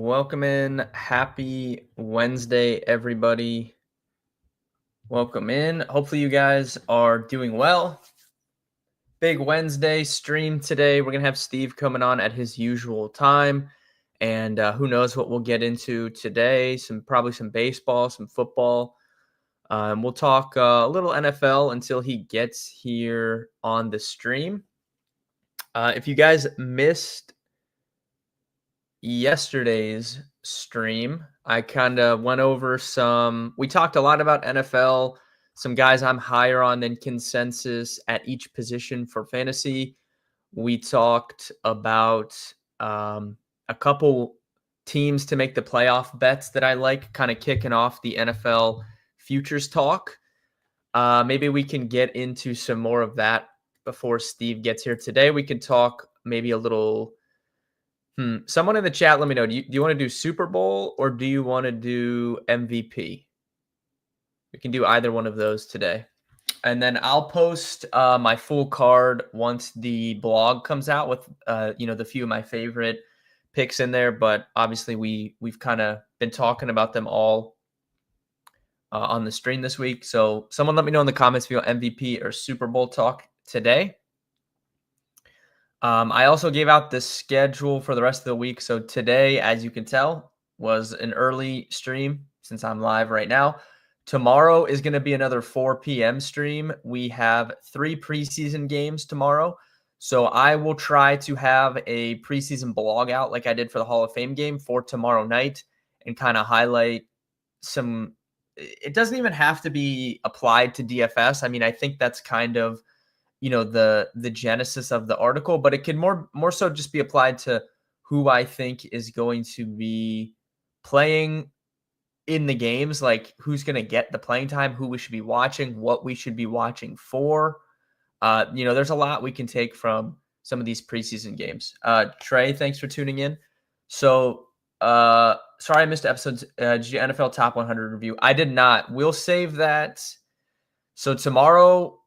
Welcome in. Happy Wednesday, everybody. Welcome in. Hopefully, you guys are doing well. Big Wednesday stream today. We're going to have Steve coming on at his usual time. And who knows what we'll get into today. Probably some baseball, some football. We'll talk a little NFL until he gets here on the stream. If you guys missed yesterday's stream, I kind of went over we talked a lot about NFL, some guys I'm higher on than consensus at each position for fantasy. We talked about a couple teams to make the playoff bets that I like, kind of kicking off the NFL futures talk. Maybe we can get into some more of that before Steve gets here today. We can talk maybe a little. Someone in the chat, let me know. Do you want to do Super Bowl or do you want to do MVP? We can do either one of those today. And then I'll post my full card once the blog comes out with the few of my favorite picks in there. But obviously we've kind of been talking about them all on the stream this week. So someone let me know in the comments if you want MVP or Super Bowl talk today. I also gave out the schedule for the rest of the week. So today, as you can tell, was an early stream since I'm live right now. Tomorrow is going to be another 4 p.m. stream. We have 3 preseason games tomorrow. So I will try to have a preseason blog out like I did for the Hall of Fame game for tomorrow night and kind of highlight some. It doesn't even have to be applied to DFS. I mean, I think that's kind of the genesis of the article, but it can more so just be applied to who I think is going to be playing in the games, like who's going to get the playing time, who we should be watching, what we should be watching for. There's a lot we can take from some of these preseason games. Trey, thanks for tuning in. So sorry I missed episodes. Did you NFL Top 100 review? I did not. We'll save that. So tomorrow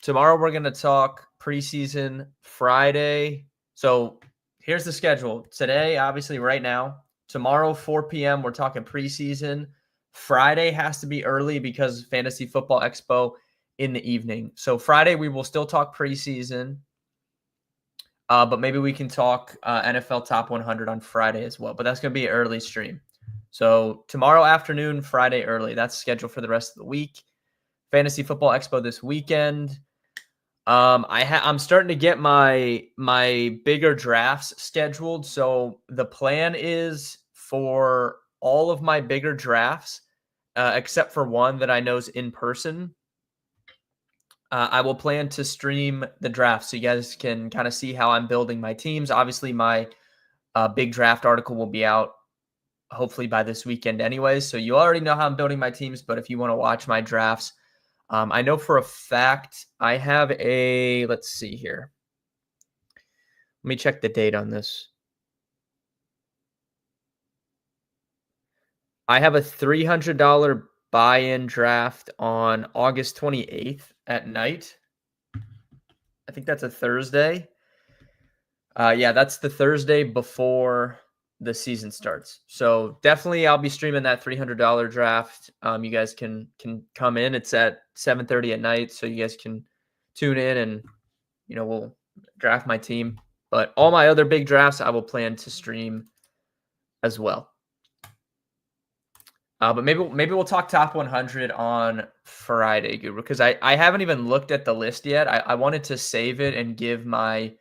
we're going to talk preseason. Friday. So here's the schedule. Today, obviously right now. Tomorrow, 4 p.m., we're talking preseason. Friday has to be early because Fantasy Football Expo in the evening. So Friday, we will still talk preseason. But maybe we can talk NFL Top 100 on Friday as well. But that's going to be an early stream. So tomorrow afternoon, Friday early. That's scheduled for the rest of the week. Fantasy Football Expo this weekend. I'm starting to get my bigger drafts scheduled. So the plan is for all of my bigger drafts, except for one that I know is in person. I will plan to stream the draft so you guys can kind of see how I'm building my teams. Obviously, my big draft article will be out hopefully by this weekend anyways. So you already know how I'm building my teams, but if you want to watch my drafts, I know for a fact I have let's see here. Let me check the date on this. I have a $300 buy-in draft on August 28th at night. I think that's a Thursday. Yeah, that's the Thursday before the season starts. So definitely I'll be streaming that $300 draft. You guys can come in. It's at 7:30 at night, so you guys can tune in and we'll draft my team. But all my other big drafts I will plan to stream as well. But maybe we'll talk top 100 on Friday, Guru, because I haven't even looked at the list yet. I wanted to save it and give my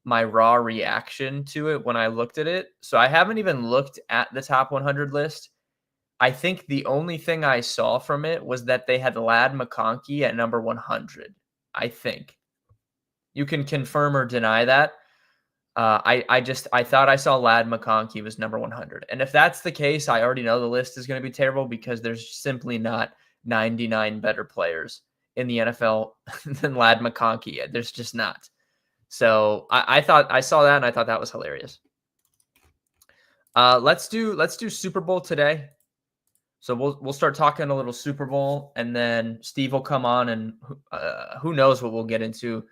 raw reaction to it when I looked at it. So I haven't even looked at the top 100 list. I think the only thing I saw from it was that they had Ladd McConkey at number 100. I think. You can confirm or deny that. I thought I saw Ladd McConkey was number 100. And if that's the case, I already know the list is going to be terrible because there's simply not 99 better players in the NFL than Ladd McConkey. There's just not. So I thought I saw that and I thought that was hilarious. Let's do Super Bowl today. So we'll start talking a little Super Bowl, and then Steve will come on, and who knows what we'll get into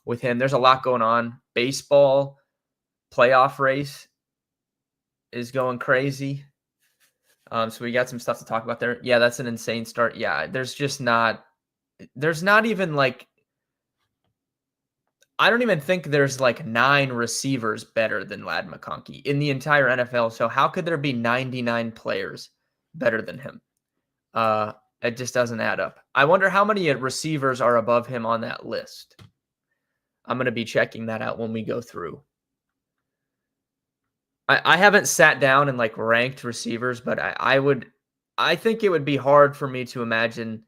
with him. There's a lot going on. Baseball playoff race is going crazy. So we got some stuff to talk about there. Yeah, that's an insane start. Yeah, there's not even like, I don't even think there's like 9 receivers better than Ladd McConkey in the entire NFL. So how could there be 99 players better than him? It just doesn't add up. I wonder how many receivers are above him on that list. I'm going to be checking that out when we go through. I haven't sat down and like ranked receivers, but I think it would be hard for me to imagine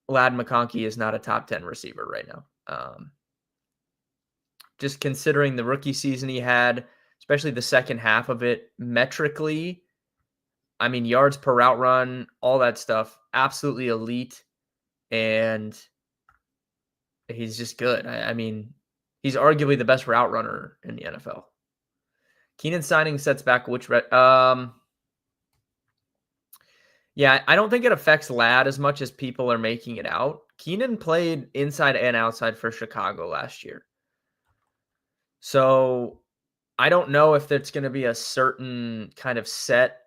Ladd McConkey is not a top 10 receiver right now. Just considering the rookie season he had, especially the second half of it, metrically, I mean, yards per route run, all that stuff, absolutely elite. And he's just good. I mean, he's arguably the best route runner in the NFL. Keenan signing sets back which yeah, I don't think it affects Ladd as much as people are making it out. Keenan played inside and outside for Chicago last year. So I don't know if it's going to be a certain kind of set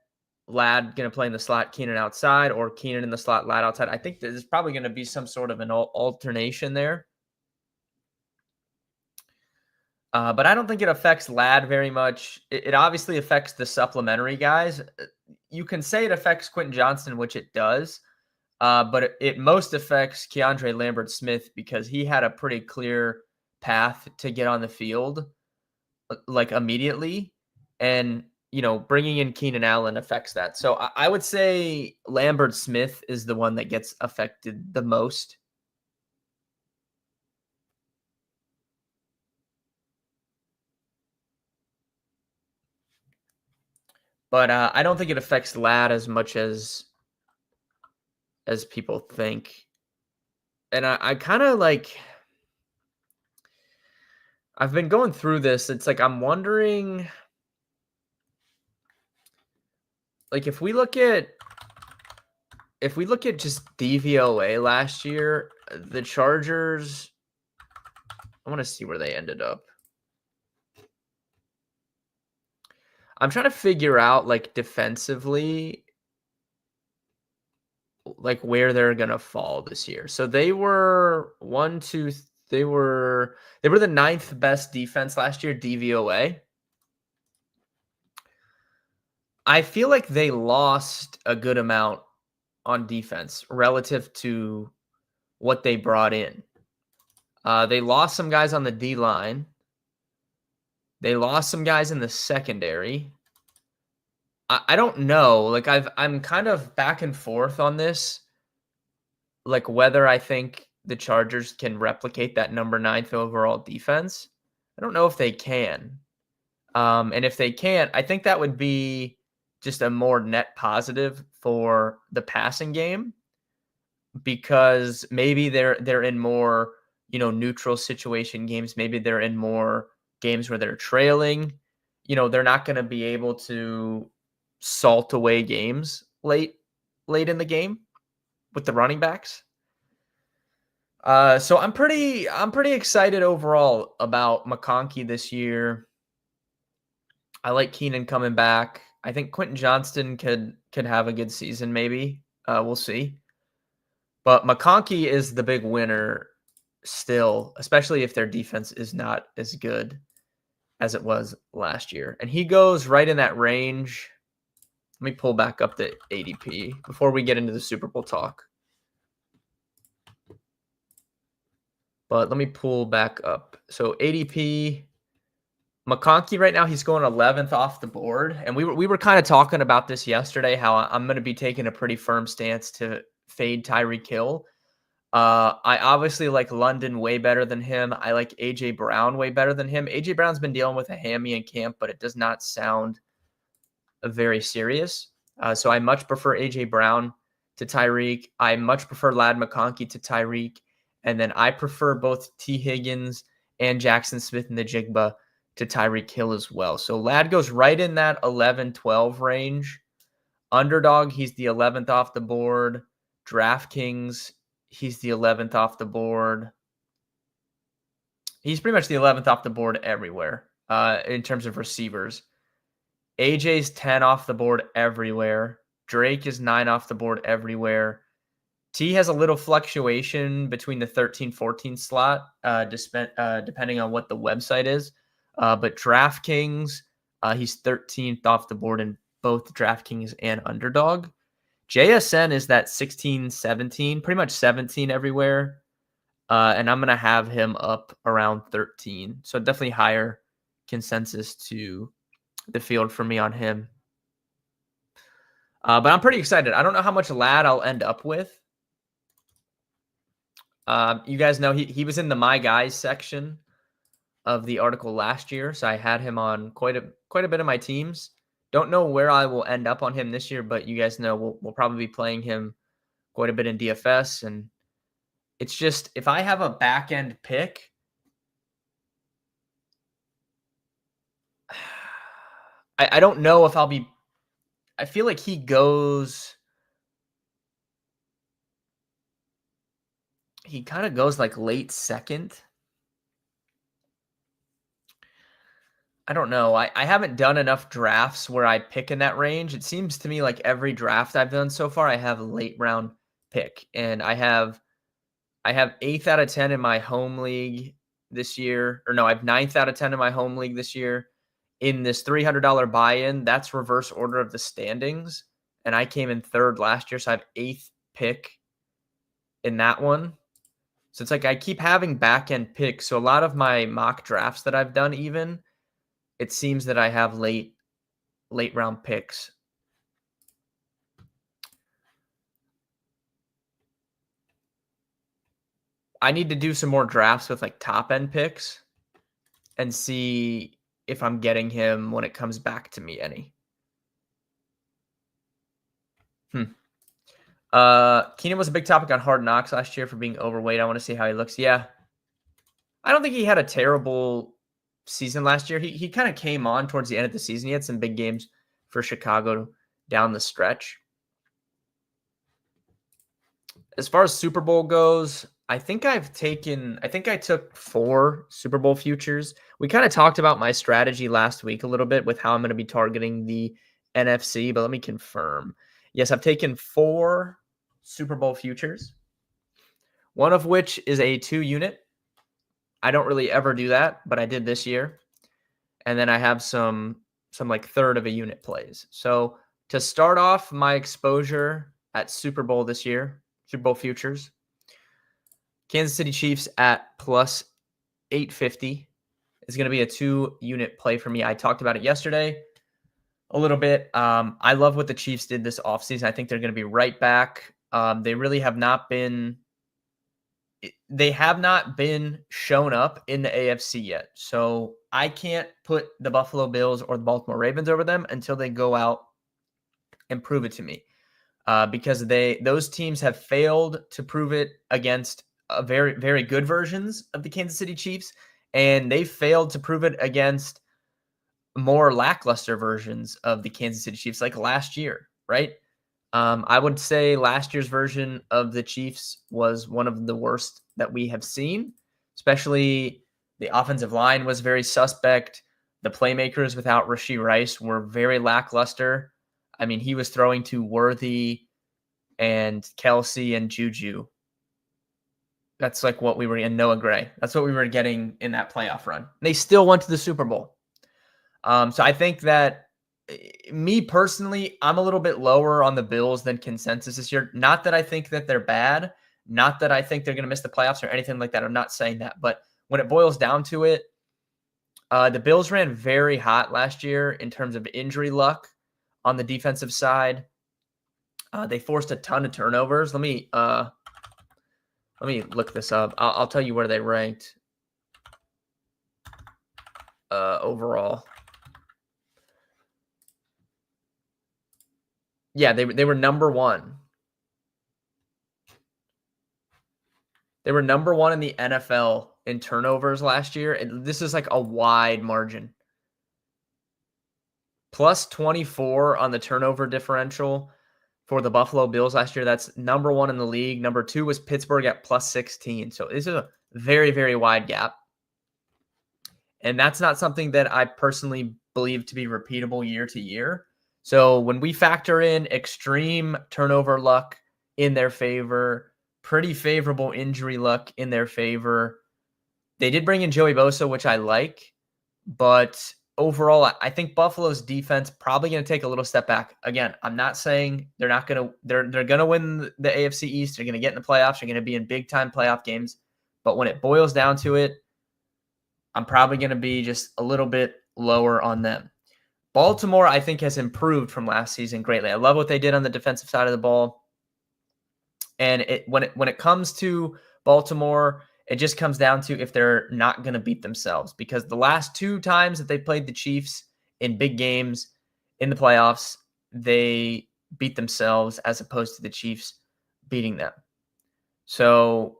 Ladd going to play in the slot, Keenan outside, or Keenan in the slot, Ladd outside. I think there's probably going to be some sort of an alternation there. But I don't think it affects Ladd very much. It obviously affects the supplementary guys. You can say it affects Quentin Johnston, which it does. But it most affects Keandre Lambert-Smith because he had a pretty clear path to get on the field like immediately. And, bringing in Keenan Allen affects that. So I would say Lambert-Smith is the one that gets affected the most. But I don't think it affects Ladd as much as people think. And I kind of like, I've been going through this. It's like, I'm wondering, like, if we look at just DVOA last year, the Chargers, I want to see where they ended up. I'm trying to figure out, like, defensively, like, where they're going to fall this year. So they were they were the 9th best defense last year, DVOA. I feel like they lost a good amount on defense relative to what they brought in. They lost some guys on the D-line. They lost some guys in the secondary. I don't know. Like, I'm kind of back and forth on this. Like, whether I think the Chargers can replicate that number 9th overall defense. I don't know if they can. And if they can't, I think that would be just a more net positive for the passing game, because maybe they're in more, neutral situation games. Maybe they're in more games where they're trailing. They're not going to be able to salt away games late in the game with the running backs. So I'm pretty excited overall about McConkey this year. I like Keenan coming back. I think Quentin Johnston could have a good season, maybe. We'll see. But McConkey is the big winner still, especially if their defense is not as good as it was last year. And he goes right in that range. Let me pull back up the ADP before we get into the Super Bowl talk. But let me pull back up. So ADP, McConkey right now, he's going 11th off the board. And we were kind of talking about this yesterday, how I'm going to be taking a pretty firm stance to fade Tyreek Hill. I obviously like London way better than him. I like A.J. Brown way better than him. A.J. Brown's been dealing with a hammy in camp, but it does not sound very serious. So I much prefer A.J. Brown to Tyreek. I much prefer Ladd McConkey to Tyreek. And then I prefer both T. Higgins and Jackson Smith in the Jigba to Tyreek Hill as well. So Ladd goes right in that 11-12 range. Underdog, he's the 11th off the board. DraftKings, he's the 11th off the board. He's pretty much the 11th off the board everywhere in terms of receivers. AJ's 10 off the board everywhere. Drake is 9 off the board everywhere. T has a little fluctuation between the 13, 14 slot, depending on what the website is. But DraftKings, he's 13th off the board in both DraftKings and Underdog. JSN is that 16, 17, pretty much 17 everywhere. And I'm going to have him up around 13. So definitely higher consensus to the field for me on him. But I'm pretty excited. I don't know how much lad I'll end up with. You guys know he was in the My Guys section of the article last year, so I had him on quite a bit of my teams. Don't know where I will end up on him this year, but you guys know we'll probably be playing him quite a bit in DFS, and it's just if I have a back end pick, I don't know if I'll be. I feel like he kind of goes like late second. I don't know. I haven't done enough drafts where I pick in that range. It seems to me like every draft I've done so far, I have a late round pick, and I have 8th out of 10 in my home league this year. Or no, I have 9th out of 10 in my home league this year. In this $300 buy-in, that's reverse order of the standings, and I came in 3rd last year, so I have 8th pick in that one. So it's like I keep having back-end picks. So a lot of my mock drafts that I've done even, it seems that I have late round picks. I need to do some more drafts with like top end picks and see if I'm getting him when it comes back to me any. Keenan was a big topic on Hard Knocks last year for being overweight. I want to see how he looks. Yeah. I don't think he had a terrible season last year. He kind of came on towards the end of the season. He had some big games for Chicago down the stretch. As far as Super Bowl goes, I think I took 4 Super Bowl futures. We kind of talked about my strategy last week a little bit with how I'm going to be targeting the NFC, but let me confirm. Yes, I've taken 4 Super Bowl futures, one of which is a 2-unit. I don't really ever do that, but I did this year. And then I have some like third of a unit plays. So to start off my exposure at Super Bowl this year, Super Bowl futures, Kansas City Chiefs at plus 850 is going to be a 2-unit play for me. I talked about it yesterday a little bit. I love what the Chiefs did this offseason. I think they're going to be right back. They really have not been shown up in the AFC yet. So I can't put the Buffalo Bills or the Baltimore Ravens over them until they go out and prove it to me. Because those teams have failed to prove it against very, very good versions of the Kansas City Chiefs, and they failed to prove it against more lackluster versions of the Kansas City Chiefs, like last year, right? I would say last year's version of the Chiefs was one of the worst that we have seen, especially the offensive line was very suspect. The playmakers without Rashee Rice were very lackluster. I mean, he was throwing to Worthy and Kelsey and Juju. That's like what we were in Noah Gray. That's what we were getting in that playoff run. They still went to the Super Bowl. So I think that me personally, I'm a little bit lower on the Bills than consensus this year. Not that I think that they're bad. Not that I think they're going to miss the playoffs or anything like that. I'm not saying that. But when it boils down to it, the Bills ran very hot last year in terms of injury luck on the defensive side. They forced a ton of turnovers. Let me look this up. I'll tell you where they ranked overall. Yeah, they were number 1. They were number 1 in the NFL in turnovers last year. And this is like a wide margin. Plus 24 on the turnover differential for the Buffalo Bills last year. That's number 1 in the league. Number 2 was Pittsburgh at plus 16. So this is a very, very wide gap. And that's not something that I personally believe to be repeatable year to year. So when we factor in extreme turnover luck in their favor, pretty favorable injury luck in their favor, they did bring in Joey Bosa, which I like, but overall, I think Buffalo's defense probably going to take a little step back. Again, I'm not saying they're not going to they're going to win the AFC East. They're going to get in the playoffs. They're going to be in big time playoff games. But when it boils down to it, I'm probably going to be just a little bit lower on them. Baltimore, I think, has improved from last season greatly. I love what they did on the defensive side of the ball. And when it comes to Baltimore, it just comes down to if they're not going to beat themselves, because the last 2 times that they played the Chiefs in big games in the playoffs, they beat themselves as opposed to the Chiefs beating them. So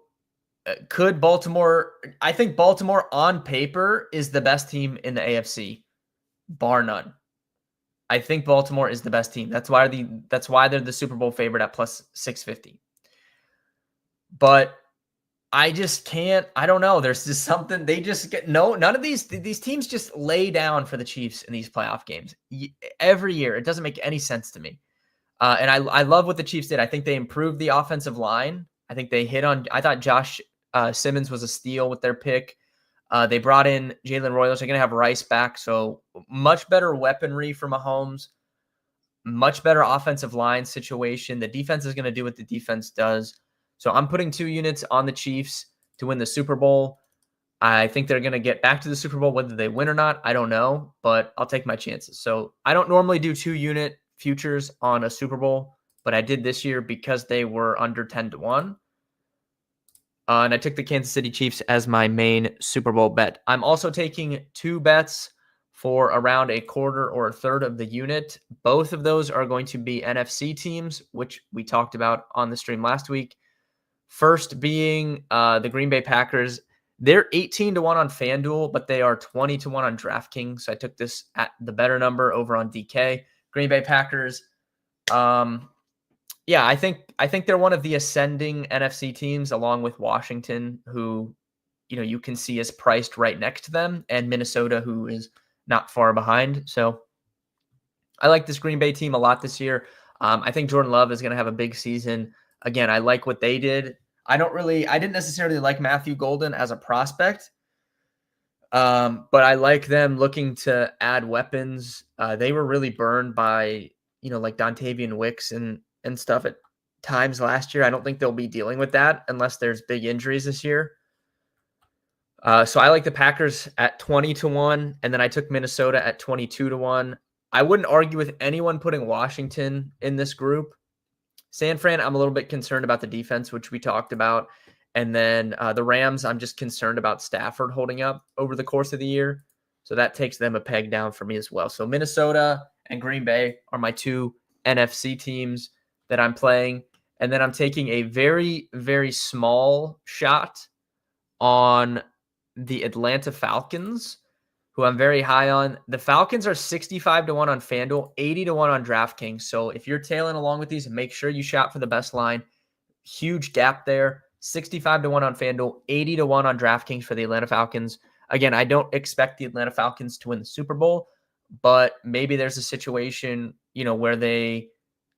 could Baltimore – I think Baltimore on paper is the best team in the AFC, bar none. I think Baltimore is the best team. That's why they're the Super Bowl favorite at plus 650. But I just can't. I don't know. There's just something they just get. No, none of these teams just lay down for the Chiefs in these playoff games every year. It doesn't make any sense to me. And I love what the Chiefs did. I think they improved the offensive line. I think they hit on. I thought Josh Simmons was a steal with their pick. They brought in Jalen Royals. They're going to have Rice back, so much better weaponry for Mahomes. Much better offensive line situation. The defense is going to do what the defense does. So I'm putting 2 units on the Chiefs to win the Super Bowl. I think they're going to get back to the Super Bowl. Whether they win or not, I don't know, but I'll take my chances. So I don't normally do 2-unit futures on a Super Bowl, but I did this year because they were under 10-1. And I took the Kansas City Chiefs as my main Super Bowl bet. I'm also taking 2 bets for around a quarter or a third of the unit. Both of those are going to be NFC teams, which we talked about on the stream last week. First being the Green Bay Packers. They're 18-1 on FanDuel, but they are 20-1 on DraftKings. So I took this at the better number over on DK. Green Bay Packers. Yeah, I think they're one of the ascending NFC teams, along with Washington, who you can see is priced right next to them, and Minnesota, who is not far behind. So I like this Green Bay team a lot this year. I think Jordan Love is going to have a big season. Again, I like what they did. I didn't necessarily like Matthew Golden as a prospect, but I like them looking to add weapons. They were really burned by, like Dontavian Wicks and stuff at times last year. I don't think they'll be dealing with that unless there's big injuries this year. So I like the Packers at 20-1, and then I took Minnesota at 22-1. I wouldn't argue with anyone putting Washington in this group. San Fran, I'm a little bit concerned about the defense, which we talked about. And then the Rams, I'm just concerned about Stafford holding up over the course of the year. So that takes them a peg down for me as well. So Minnesota and Green Bay are my 2 NFC teams that I'm playing. And then I'm taking a very, very small shot on the Atlanta Falcons, who I'm very high on. The Falcons are 65-1 on FanDuel, 80-1 on DraftKings. So if you're tailing along with these, make sure you shop for the best line. Huge gap there. 65-1 on FanDuel, 80-1 on DraftKings for the Atlanta Falcons. Again, I don't expect the Atlanta Falcons to win the Super Bowl, but maybe there's a situation, where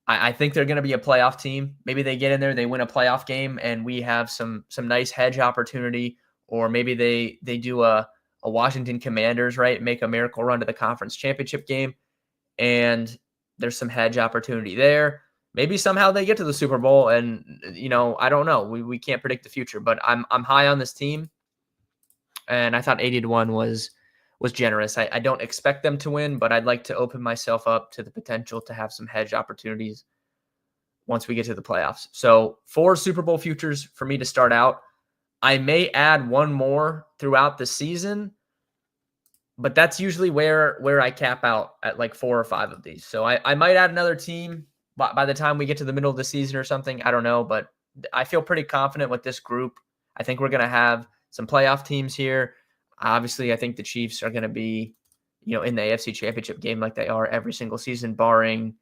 I think they're going to be a playoff team. Maybe they get in there, they win a playoff game, and we have some nice hedge opportunity. Or maybe they do a Washington Commanders, right? Make a miracle run to the conference championship game, and there's some hedge opportunity there. Maybe somehow they get to the Super Bowl, and I don't know. We can't predict the future, but I'm high on this team, and I thought 80-1 was generous. I don't expect them to win, but I'd like to open myself up to the potential to have some hedge opportunities once we get to the playoffs. So 4 Super Bowl futures for me to start out. I may add one more throughout the season, but that's usually where I cap out at like 4 or 5 of these. So I might add another team by the time we get to the middle of the season or something. I don't know, but I feel pretty confident with this group. I think we're going to have some playoff teams here. Obviously, I think the Chiefs are going to be, in the AFC Championship game like they are every single season, barring,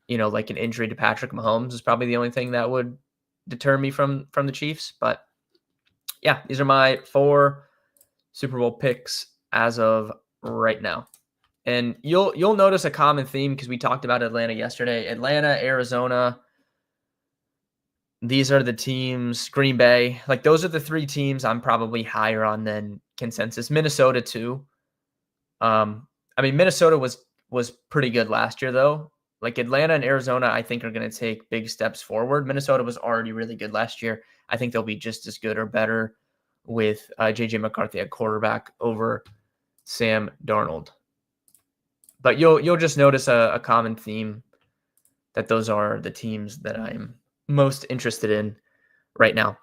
like an injury to Patrick Mahomes is probably the only thing that would deter me from the Chiefs. But yeah, these are my 4 Super Bowl picks as of right now. And you'll notice a common theme because we talked about Atlanta yesterday. Atlanta, Arizona, these are the teams, Green Bay, like those are the three teams I'm probably higher on than consensus. Minnesota too. I mean, Minnesota was pretty good last year though. Like Atlanta and Arizona, I think are going to take big steps forward. Minnesota was already really good last year. I think they'll be just as good or better with JJ McCarthy at quarterback over Sam Darnold. But you'll just notice a common theme that those are the teams that I'm most interested in right now.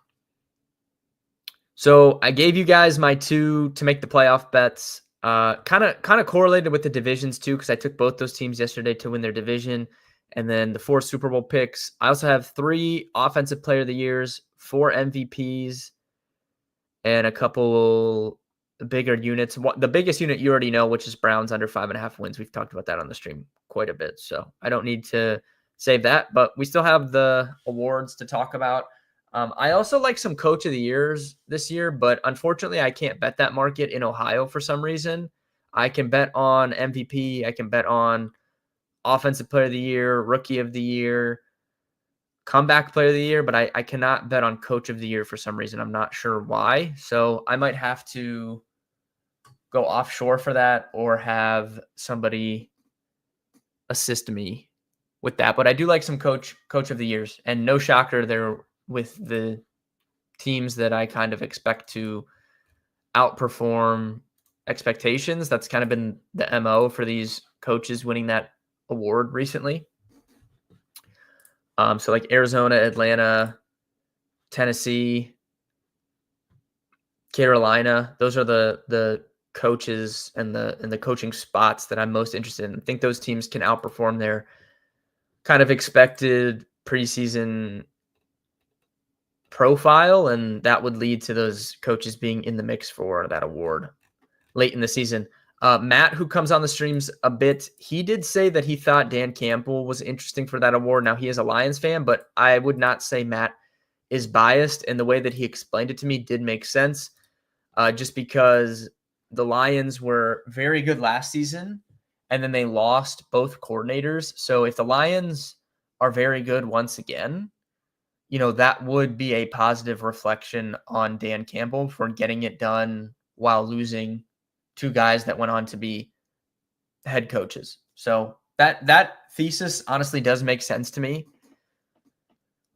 So I gave you guys my 2 to make the playoff bets. Kind of correlated with the divisions too, because I took both those teams yesterday to win their division, and then the 4 Super Bowl picks. I also have 3 Offensive Player of the Years, 4 MVPs, and a couple bigger units. The biggest unit you already know, which is Browns under 5.5 wins. We've talked about that on the stream quite a bit, so I don't need to save that. But we still have the awards to talk about. I also like some Coach of the Years this year, but unfortunately, I can't bet that market in Ohio for some reason. I can bet on MVP. I can bet on Offensive Player of the Year, Rookie of the Year, Comeback Player of the Year, but I cannot bet on Coach of the Year for some reason. I'm not sure why. So I might have to go offshore for that or have somebody assist me with that. But I do like some Coach of the Years, and no shocker, they're with the teams that I kind of expect to outperform expectations. That's kind of been the MO for these coaches winning that award recently. So like Arizona, Atlanta, Tennessee, Carolina, those are the coaches and the coaching spots that I'm most interested in. I think those teams can outperform their kind of expected preseason profile, and that would lead to those coaches being in the mix for that award late in the season. Matt, who comes on the streams a bit, he did say that he thought Dan Campbell was interesting for that award. Now, he is a Lions fan, but I would not say Matt is biased, and the way that he explained it to me did make sense, just because the Lions were very good last season, and then they lost both coordinators. So if the Lions are very good once again, that would be a positive reflection on Dan Campbell for getting it done while losing 2 guys that went on to be head coaches. So that thesis honestly does make sense to me.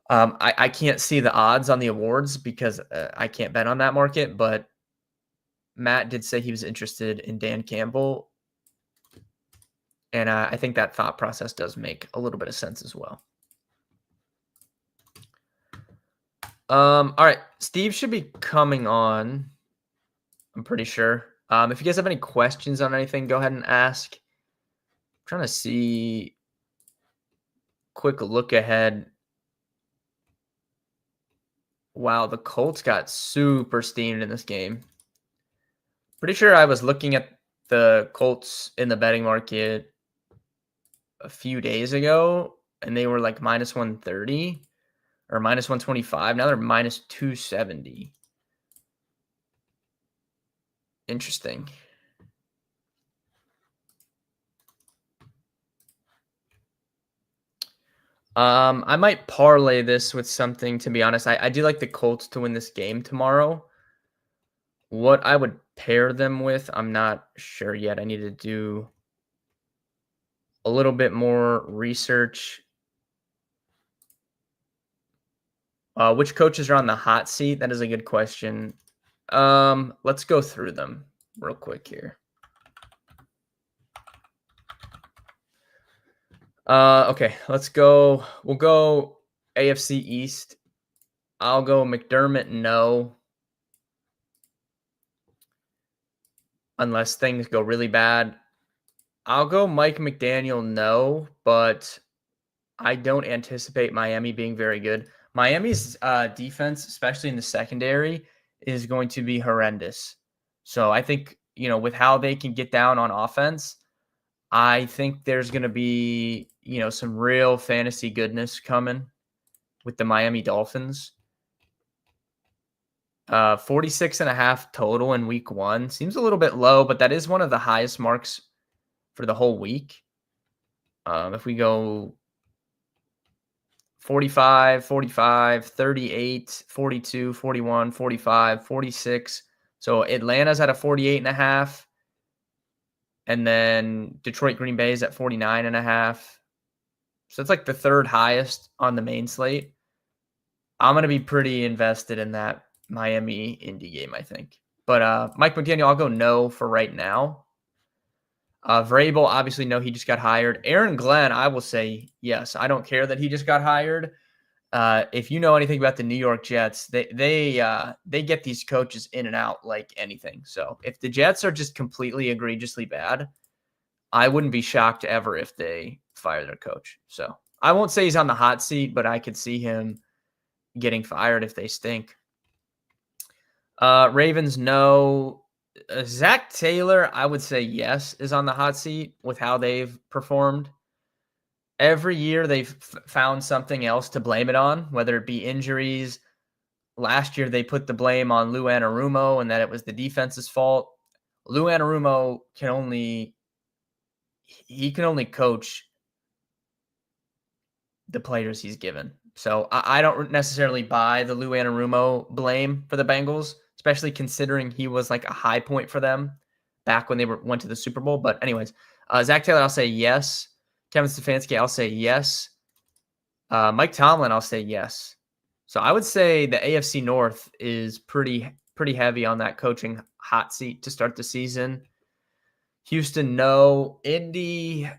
I can't see the odds on the awards because I can't bet on that market, but Matt did say he was interested in Dan Campbell, and I think that thought process does make a little bit of sense as well. All right, Steve should be coming on, I'm pretty sure. If you guys have any questions on anything, go ahead and ask. I'm trying to see, quick look ahead. Wow, the Colts got super steamed in this game. Pretty sure I was looking at the Colts in the betting market a few days ago, and they were like minus 130 or minus 125. Now they're minus 270. Interesting. I might parlay this with something, to be honest. I do like the Colts to win this game tomorrow. What I would pair them with, I'm not sure yet. I need to do a little bit more research. Which coaches are on the hot seat? That is a good question. Let's go through them real quick here. Okay, let's go. We'll go AFC East. I'll go McDermott, no. Unless things go really bad. I'll go Mike McDaniel, no, but I don't anticipate Miami being very good. Miami's defense, especially in the secondary, is going to be horrendous. So I think, with how they can get down on offense, I think there's going to be, some real fantasy goodness coming with the Miami Dolphins. 46.5 total in week 1. Seems a little bit low, but that is one of the highest marks for the whole week. If we go 45, 45, 38, 42, 41, 45, 46. So Atlanta's at a 48.5. And then Detroit Green Bay is at 49.5. So it's like the third highest on the main slate. I'm going to be pretty invested in that Miami Indy game, I think. But Mike McDaniel, I'll go no for right now. Vrabel, obviously, no, he just got hired. Aaron Glenn, I will say yes. I don't care that he just got hired. If you know anything about the New York Jets, they get these coaches in and out like anything. So if the Jets are just completely egregiously bad, I wouldn't be shocked ever if they fire their coach. So I won't say he's on the hot seat, but I could see him getting fired if they stink. Ravens, no. Zach Taylor, I would say yes, is on the hot seat with how they've performed. Every year they've found something else to blame it on, whether it be injuries. Last year they put the blame on Lou Anarumo and that it was the defense's fault. Lou Anarumo can only coach the players he's given. So I don't necessarily buy the Lou Anarumo blame for the Bengals, especially considering he was like a high point for them back when they went to the Super Bowl. But anyways, Zach Taylor, I'll say yes. Kevin Stefanski, I'll say yes. Mike Tomlin, I'll say yes. So I would say the AFC North is pretty heavy on that coaching hot seat to start the season. Houston, no. Indy,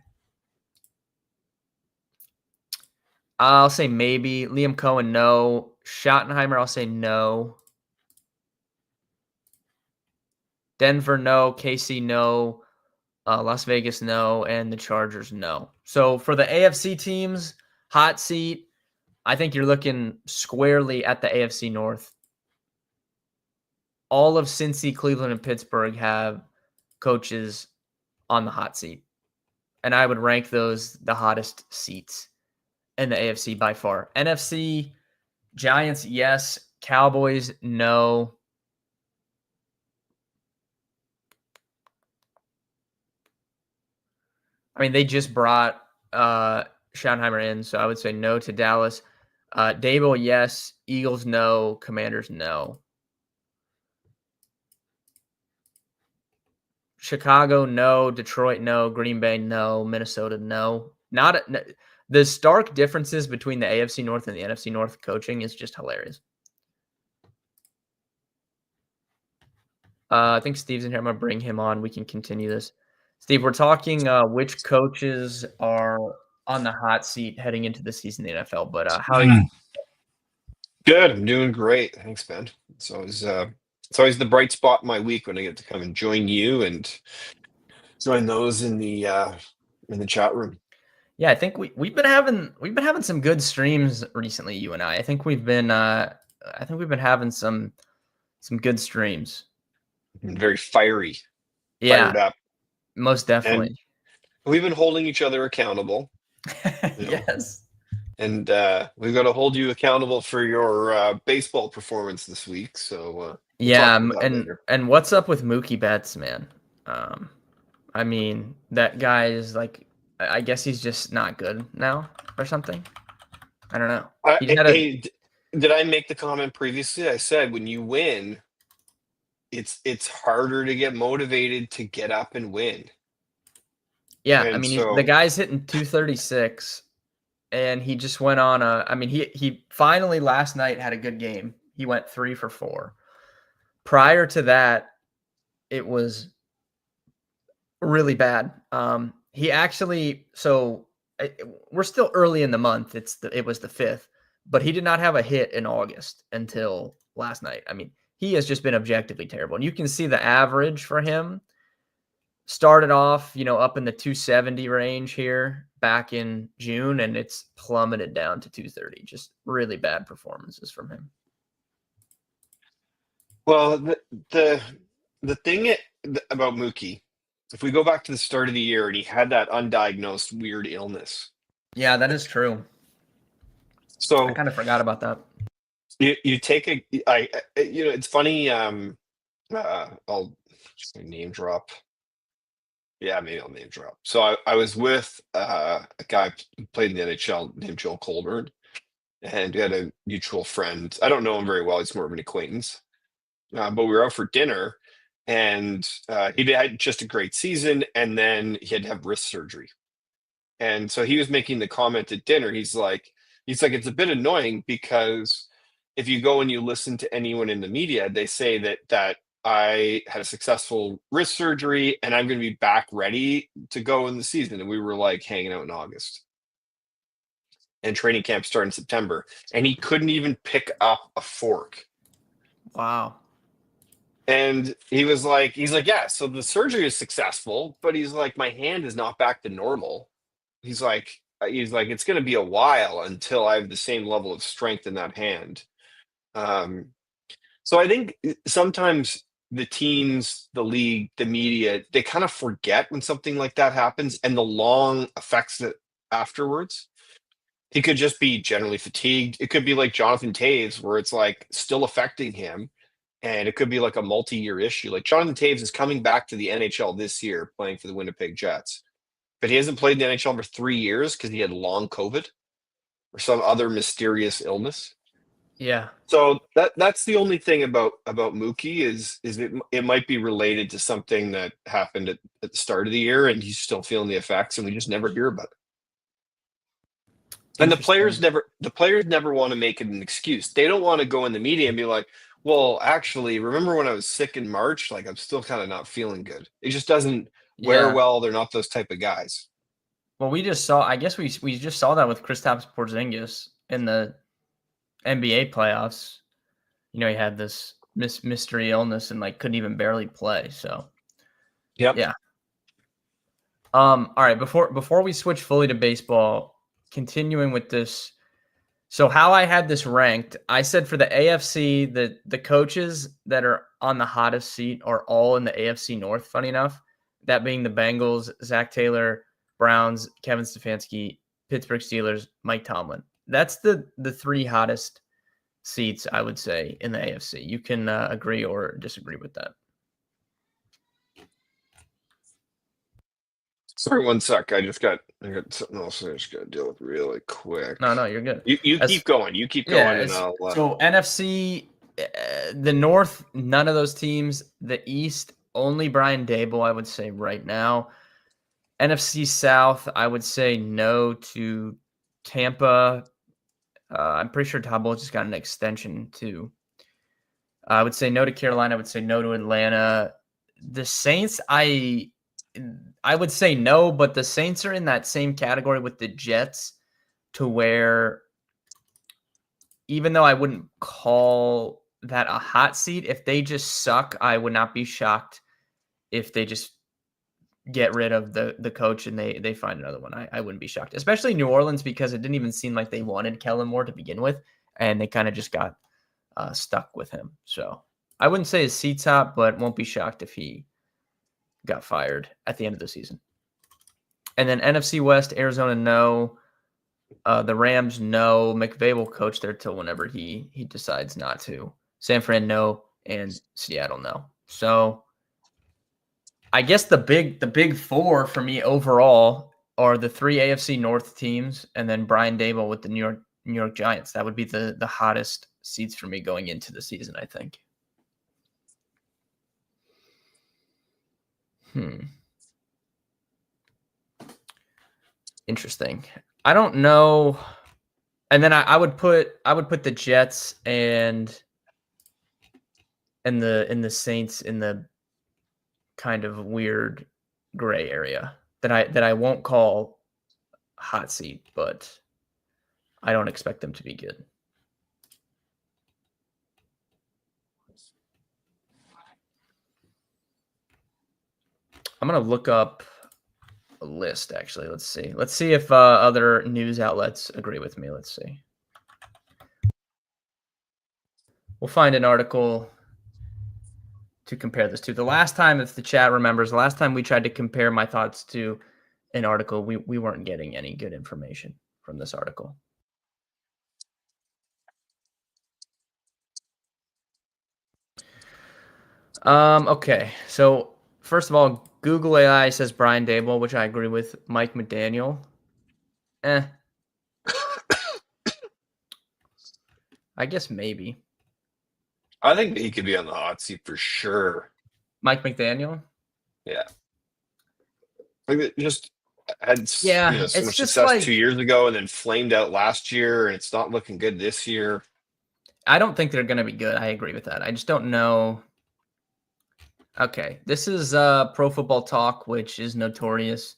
I'll say maybe. Liam Cohen, no. Schottenheimer, I'll say no. Denver, no. KC, no. Las Vegas, no. And the Chargers, no. So for the AFC teams, hot seat, I think you're looking squarely at the AFC North. All of Cincy, Cleveland, and Pittsburgh have coaches on the hot seat. And I would rank those the hottest seats in the AFC by far. NFC, Giants, yes. Cowboys, no. I mean, they just brought Schottenheimer in, so I would say no to Dallas. Dable, yes. Eagles, no. Commanders, no. Chicago, no. Detroit, no. Green Bay, no. Minnesota, no. The stark differences between the AFC North and the NFC North coaching is just hilarious. I think Steve's in here. I'm going to bring him on. We can continue this. Steve, we're talking which coaches are on the hot seat heading into the season in the NFL. But how are you? Good. I'm doing great. Thanks, Ben. It's always the bright spot in my week when I get to come and join you and join those in the chat room. Yeah, I think we've been having some good streams recently, you and I. I think we've been having some good streams. Very fiery. Yeah. Fired up. Most definitely. And we've been holding each other accountable. Yes. And we've got to hold you accountable for your baseball performance this week. So and what's up with Mookie Betts, man? I mean, that guy is like, I guess he's just not good now or something. I don't know. Did I make the comment previously? I said when you win, it's harder to get motivated to get up and win. Yeah, and I mean, the guy's hitting 236, and he just went on he finally last night had a good game. He went 3 for 4. Prior to that, it was really bad. He actually, we're still early in the month. It was the 5th, but he did not have a hit in August until last night. I mean, he has just been objectively terrible. And you can see the average for him started off, up in the 270 range here back in June, and it's plummeted down to 230. Just really bad performances from him. Well, the thing about Mookie, if we go back to the start of the year and he had that undiagnosed weird illness. Yeah, that is true. So I kind of forgot about that. You take it's funny. I'll just name drop. Yeah, maybe I'll name drop. So I was with a guy who played in the NHL named Joel Colburn, and we had a mutual friend. I don't know him very well; he's more of an acquaintance. But we were out for dinner, and he had just a great season, and then he had to have wrist surgery. And so he was making the comment at dinner. He's like, it's a bit annoying because if you go and you listen to anyone in the media, they say that I had a successful wrist surgery and I'm going to be back ready to go in the season. And we were like hanging out in August, and training camp started in September, and he couldn't even pick up a fork. Wow. And he's like, yeah, so the surgery is successful, but he's like, my hand is not back to normal. He's like, it's going to be a while until I have the same level of strength in that hand. Um, so I think sometimes the teams, the league, the media, they kind of forget when something like that happens and the long effects that afterwards. He could just be generally fatigued. It could be like Jonathan Taves, where it's like still affecting him, and it could be like a multi-year issue. Like Jonathan Taves is coming back to the NHL this year, playing for the Winnipeg Jets, but he hasn't played in the NHL for 3 years because he had long COVID or some other mysterious illness. Yeah. So that's the only thing about Mookie is it might be related to something that happened at the start of the year, and he's still feeling the effects, and we just never hear about it. And Interesting. the players never want to make it an excuse. They don't want to go in the media and be like, "Well, actually, remember when I was sick in March? Like I'm still kind of not feeling good." It just doesn't wear Yeah. well. They're not those type of guys. Well, we just saw. I guess we just saw that with Kristaps Porzingis in the NBA playoffs. He had this mystery illness and like couldn't even barely play. So Yep. yeah. All right. Before we switch fully to baseball, continuing with this. So how I had this ranked, I said for the AFC, the coaches that are on the hottest seat are all in the AFC North. Funny enough, that being the Bengals, Zach Taylor, Browns, Kevin Stefanski, Pittsburgh Steelers, Mike Tomlin. That's the three hottest seats, I would say, in the AFC. You can agree or disagree with that. Sorry, one sec. I got something else I just got to deal with really quick. No, you're good. You As keep going. You keep Yeah, going, and I'll. so NFC, the North, none of those teams. The East, only Brian Dable, I would say right now. NFC South, I would say no to Tampa. I'm pretty sure Todd Bowles just got an extension too. I would say no to Carolina. I would say no to Atlanta. The Saints, I would say no, but the Saints are in that same category with the Jets, to where even though I wouldn't call that a hot seat, if they just suck, I would not be shocked if they just get rid of the coach and they find another one. I wouldn't be shocked, especially New Orleans, because it didn't even seem like they wanted Kellen Moore to begin with, and they kind of just got stuck with him. So I wouldn't say his seat's hot, but won't be shocked if he got fired at the end of the season. And then NFC West, Arizona, no. The Rams, no. McVay will coach there till whenever he decides not to. San Fran, no. And Seattle, no. So I guess the big four for me overall are the three AFC North teams, and then Brian Dable with the New York Giants. That would be the hottest seats for me going into the season, I think. Interesting. I don't know. And then I would put the Jets and the Saints in the kind of weird gray area that I won't call hot seat, but I don't expect them to be good. I'm gonna look up a list, actually. Let's see if other news outlets agree with me. Let's see. We'll find an article to compare this to. The last time, if the chat remembers, the last time we tried to compare my thoughts to an article, we weren't getting any good information from this article. Okay. So first of all, Google AI says Brian Dable, which I agree with. Mike McDaniel. Eh, I guess maybe. I think he could be on the hot seat for sure. Mike McDaniel? Yeah. Like it just had Yeah, so it's much just success 2 years like ago and then flamed out last year, and it's not looking good this year. I don't think they're gonna be good. I agree with that. I just don't know. Okay, this is Pro Football Talk, which is notorious,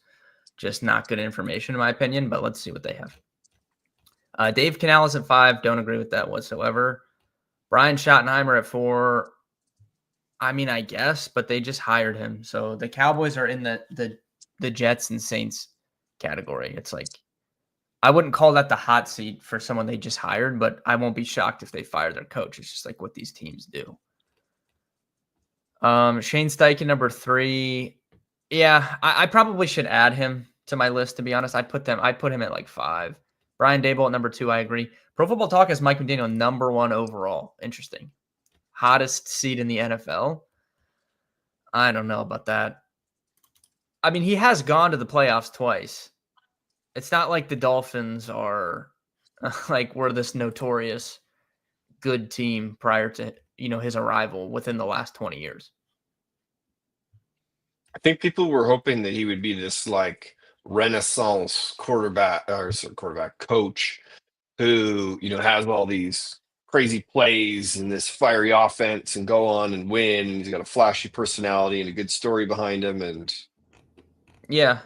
just not good information in my opinion. But let's see what they have. Dave Canales at 5. Don't agree with that whatsoever. Brian Schottenheimer at 4. I mean, I guess, but they just hired him, so the Cowboys are in the Jets and Saints category. It's like I wouldn't call that the hot seat for someone they just hired, but I won't be shocked if they fire their coach. It's just like what these teams do. Shane Steichen, number 3. Yeah, I probably should add him to my list, to be honest. I'd put him at like 5. Brian Dable at number 2, I agree. Pro Football Talk has Mike McDaniel number 1 overall. Interesting. Hottest seat in the NFL. I don't know about that. I mean, he has gone to the playoffs twice. It's not like the Dolphins are like were this notorious good team prior to, his arrival within the last 20 years. I think people were hoping that he would be this like renaissance quarterback coach who, has all these crazy plays and this fiery offense and go on and win. He's got a flashy personality and a good story behind him. And Yeah.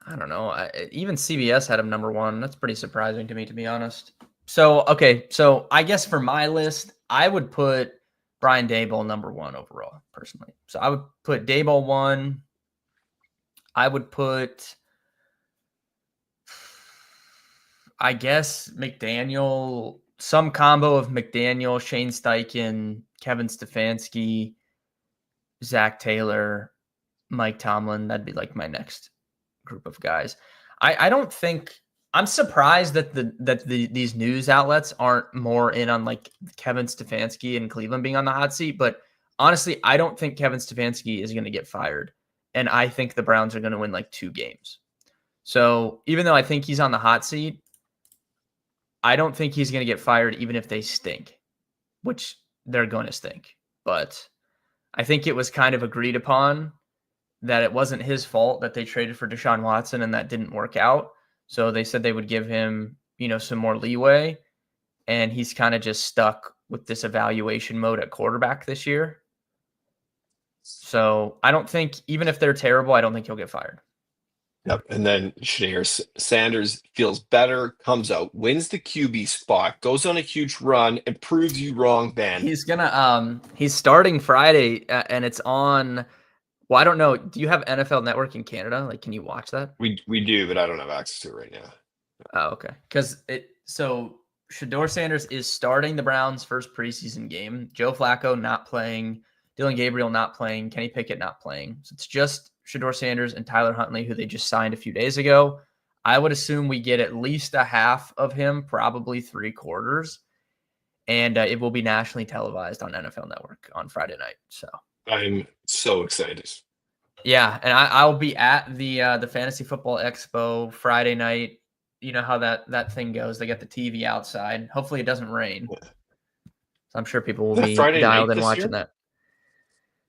I don't know. Even CBS had him number 1. That's pretty surprising to me, to be honest. So, okay. So I guess for my list, I would put Brian Daboll number 1 overall, personally. So I would put Daboll 1. I would put, I guess, McDaniel, some combo of McDaniel, Shane Steichen, Kevin Stefanski, Zach Taylor, Mike Tomlin. That'd be like my next group of guys. I don't think I'm surprised that these news outlets aren't more in on like Kevin Stefanski and Cleveland being on the hot seat. But honestly, I don't think Kevin Stefanski is going to get fired, and I think the Browns are going to win like 2 games. So even though I think he's on the hot seat, I don't think he's going to get fired even if they stink, which they're going to stink. But I think it was kind of agreed upon that it wasn't his fault that they traded for Deshaun Watson and that didn't work out. So they said they would give him, some more leeway. And he's kind of just stuck with this evaluation mode at quarterback this year. So I don't think, even if they're terrible, I don't think he'll get fired. yep. And then Shaneer Sanders feels better, comes out, wins the QB spot, goes on a huge run, and proves you wrong, Ben. He's starting Friday and it's on. Well, I don't know. Do you have NFL Network in Canada? Like, can you watch that? We do, but I don't have access to it right now. Oh, okay. So Shador Sanders is starting the Browns' first preseason game. Joe Flacco not playing, Dylan Gabriel not playing, Kenny Pickett not playing. So it's just Shador Sanders and Tyler Huntley, who they just signed a few days ago. I would assume we get at least a half of him, probably 3/4. And it will be nationally televised on NFL Network on Friday night. So I'm so excited. yeah, and I'll be at the Fantasy Football Expo Friday night. You know how that thing goes. They got the TV outside. Hopefully it doesn't rain. So I'm sure people will Is that be Friday dialed night in this watching year? that.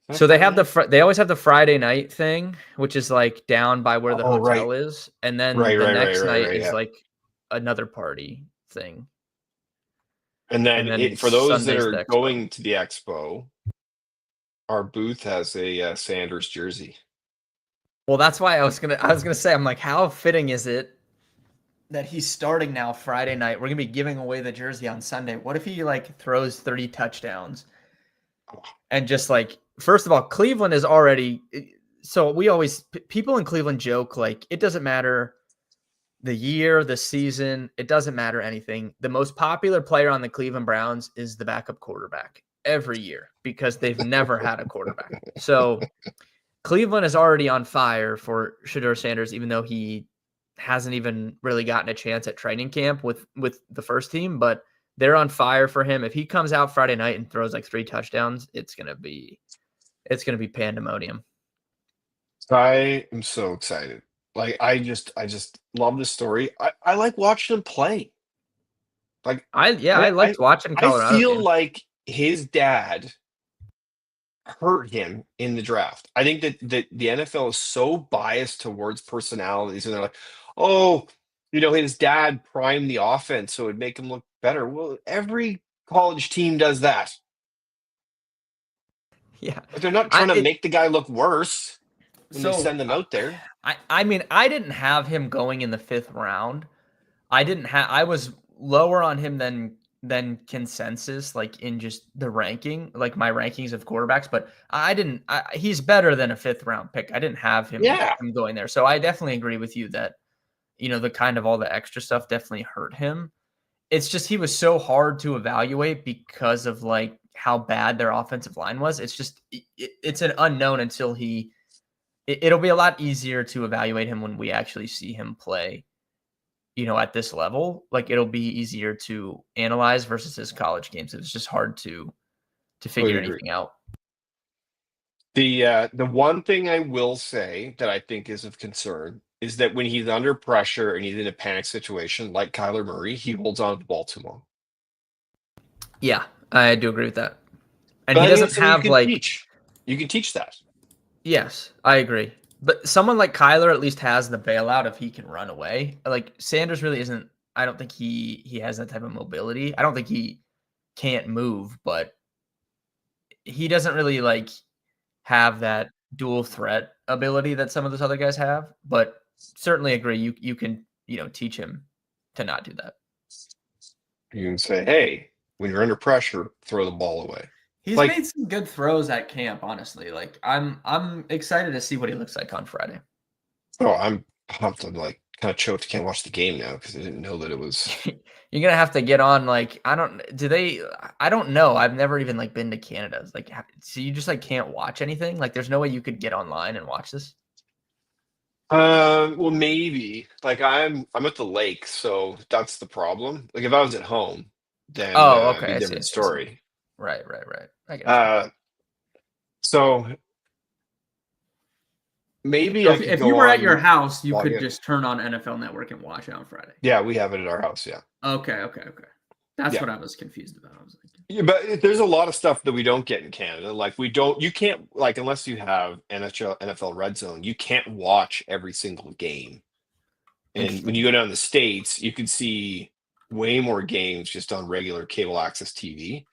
Is that So they Friday have night? they always have the Friday night thing, which is like down by where the Oh, right. hotel is, and then Right, the right, right, next right, night right. is Yeah. like another party thing, And and then then for those that Sunday's are the expo. going to the expo, our booth has a Sanders jersey. Well, that's why I was gonna say, I'm like, how fitting is it that he's starting now Friday night? We're gonna be giving away the jersey on Sunday. What if he like throws 30 touchdowns and just like, first of all, Cleveland is already. So people in Cleveland joke like it doesn't matter the year, the season, it doesn't matter anything. The most popular player on the Cleveland Browns is the backup quarterback every year because they've never had a quarterback. So Cleveland is already on fire for Shador Sanders, even though he hasn't even really gotten a chance at training camp with the first team. But they're on fire for him. If he comes out Friday night and throws like 3 touchdowns, it's gonna be pandemonium. I am so excited. Like I just love the story. I like watching him play. Like I I liked watching I Colorado feel games. like his dad hurt him in the draft. I think that the NFL is so biased towards personalities, and they're like, oh, his dad primed the offense so it'd make him look better. Well, every college team does that. Yeah. But they're not I trying to it make the guy look worse when they so send them out there. I mean, I didn't have him going in the 5th round. I was lower on him than consensus, like, in just the ranking, like, my rankings of quarterbacks, but I didn't he's better than a 5th round pick. I didn't have Yeah, him going there. So I definitely agree with you that, the kind of all the extra stuff definitely hurt him. It's just he was so hard to evaluate because of, like, how bad their offensive line was. It's just it's an unknown until it'll be a lot easier to evaluate him when we actually see him play, at this level. Like, it'll be easier to analyze versus his college games. It was just hard to totally figure agree. anything out. The one thing I will say that I think is of concern is that when he's under pressure and he's in a panic situation like Kyler Murray, he holds on to the ball too long. Yeah, I do agree with that. And But he I think doesn't it's something you have, can like. teach. You can teach that. Yes, I agree. But someone like Kyler at least has the bailout if he can run away. Like, Sanders really isn't. I don't think he has that type of mobility. I don't think he can't move, but he doesn't really, like, have that dual threat ability that some of those other guys have. But certainly agree, you can, teach him to not do that. You can say, hey, when you're under pressure, throw the ball away. He's Like, made some good throws at camp, honestly. Like, I'm excited to see what he looks like on Friday. oh, I'm pumped. I'm like kind of choked. Can't watch the game now because I didn't know that it was. You're gonna have to get on, like, I don't know. I've never even, like, been to Canada. It's like, so you just, like, can't watch anything? Like, there's no way you could get online and watch this? Well, maybe. Like I'm at the lake, so that's the problem. Like if I was at home, then Oh, it'd be okay. a I see, I different see, I see. story. Right, right, right. I get you. Uh, so maybe So I if could if you go were at your on, house, you log could in. just turn on NFL Network and watch it on Friday. Yeah, we have it at our house. Yeah, Okay, okay, okay. That's yeah. what I was confused about. I was like, Yeah, but there's a lot of stuff that we don't get in Canada. Like you can't like unless you have NHL, NFL Red Zone, you can't watch every single game. And when interesting. you go down to the States, you can see way more games just on regular cable access TV.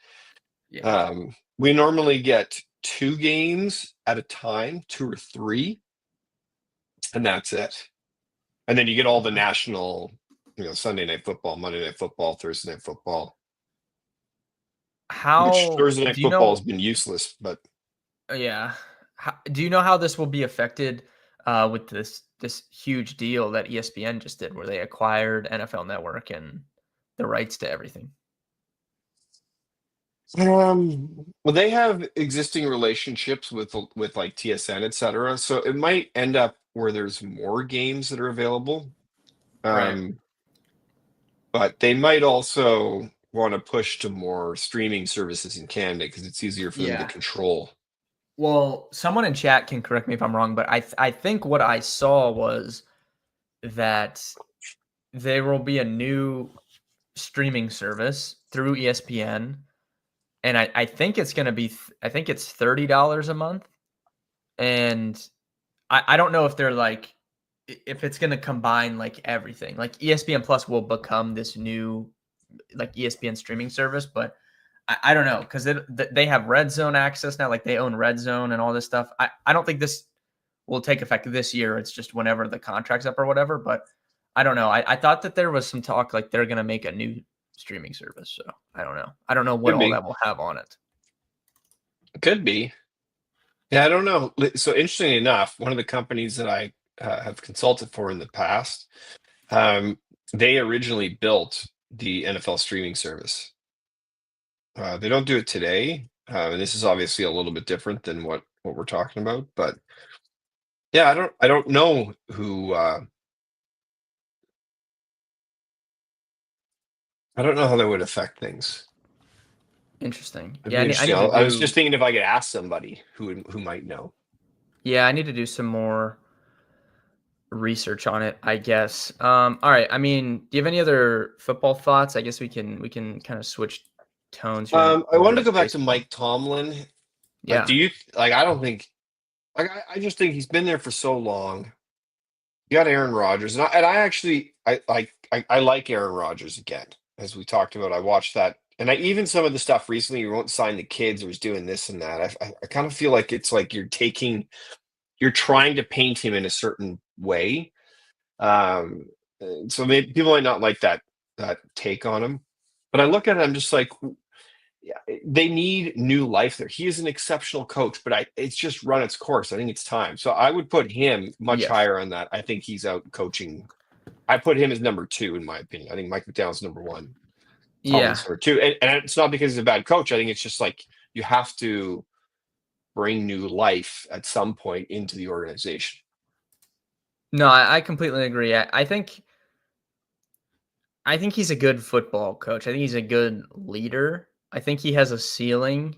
Yeah. We normally get 2 games at a time, 2 or 3, and that's it. And then you get all the Okay. national, Sunday night football, Monday night football, Thursday night football, which How Thursday night do you football has know been useless, but Yeah. Do you know how this will be affected with this huge deal that ESPN just did, where they acquired NFL Network and the rights to everything? well, they have existing relationships with like TSN, et cetera. So it might end up where there's more games that are available. Right. Um, but they might also want to push to more streaming services in Canada because it's easier for them to Yeah. control. Well, someone in chat can correct me if I'm wrong, but I think what I saw was that there will be a new streaming service through ESPN, and I think it's going to be I think it's $30 a month, and I don't know if they're like if it's gonna combine like everything. Like, ESPN Plus will become this new like ESPN streaming service, but I don't know because they have Red Zone access now. Like, they own Red Zone and all this stuff. I don't think this will take effect this year. It's just whenever the contract's up or whatever. But I don't know. I thought that there was some talk like they're gonna make a new streaming service. So I don't know. I don't know what Could all be, that will have on it. could be. Yeah, I don't know. So interestingly enough, one of the companies that I have consulted for in the past, um, they originally built the NFL streaming service. They don't do it today, and this is obviously a little bit different than what we're talking about. But yeah, I don't know who I don't know how that would affect things. Interesting. It'd Yeah, be I interesting. need to I was just do. thinking if I could ask somebody who might know. Yeah, I need to do some more research on it, I guess. All right. I mean, do you have any other football thoughts? I guess we can kind of switch tones here and talk a I little wanted bit to of go back to baseball. Mike Tomlin. Like, Yeah. do you like? I don't think. Like, I just think he's been there for so long. You got Aaron Rodgers, and I actually I like Aaron Rodgers again, as we talked about. I watched that, and I even some of the stuff recently. He won't sign the kids, or he's doing this and that. I kind of feel like it's like you're trying to paint him in a certain way. Um, so maybe people might not like that take on him, but I look at it, I'm just like, yeah, they need new life there. He is an exceptional coach, but it's just run its course. I think it's time. So I would put him much Yes. higher on that. I think he's out coaching. I put him as number two in my opinion. I think Mike McDowell's number one. Yeah. Tomlin's number two, and it's not because he's a bad coach. I think it's just like you have to bring new life at some point into the organization. No, I completely agree. I think he's a good football coach. I think he's a good leader. I think he has a ceiling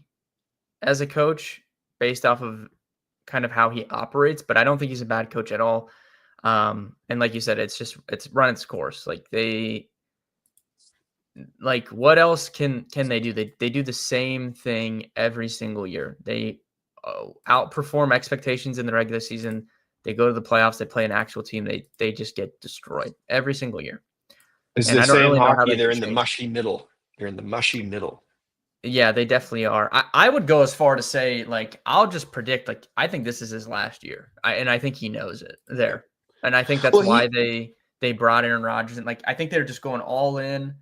as a coach based off of kind of how he operates, but I don't think he's a bad coach at all. And like you said, it's run its course. Like what else can they do? They do the same thing every single year. They outperform expectations in the regular season. They go to the playoffs. They play an actual team. They just get destroyed every single year. As And they I don't say in really know how hockey, they they're can in the change. mushy middle. They're in the mushy middle. Yeah, they definitely are. I would go as far to say, like, I'll just predict, like, I think this is his last year. And I think he knows it Yeah. there. And I think that's Well, why he they brought Aaron Rodgers in. Like, I think they're just going all in.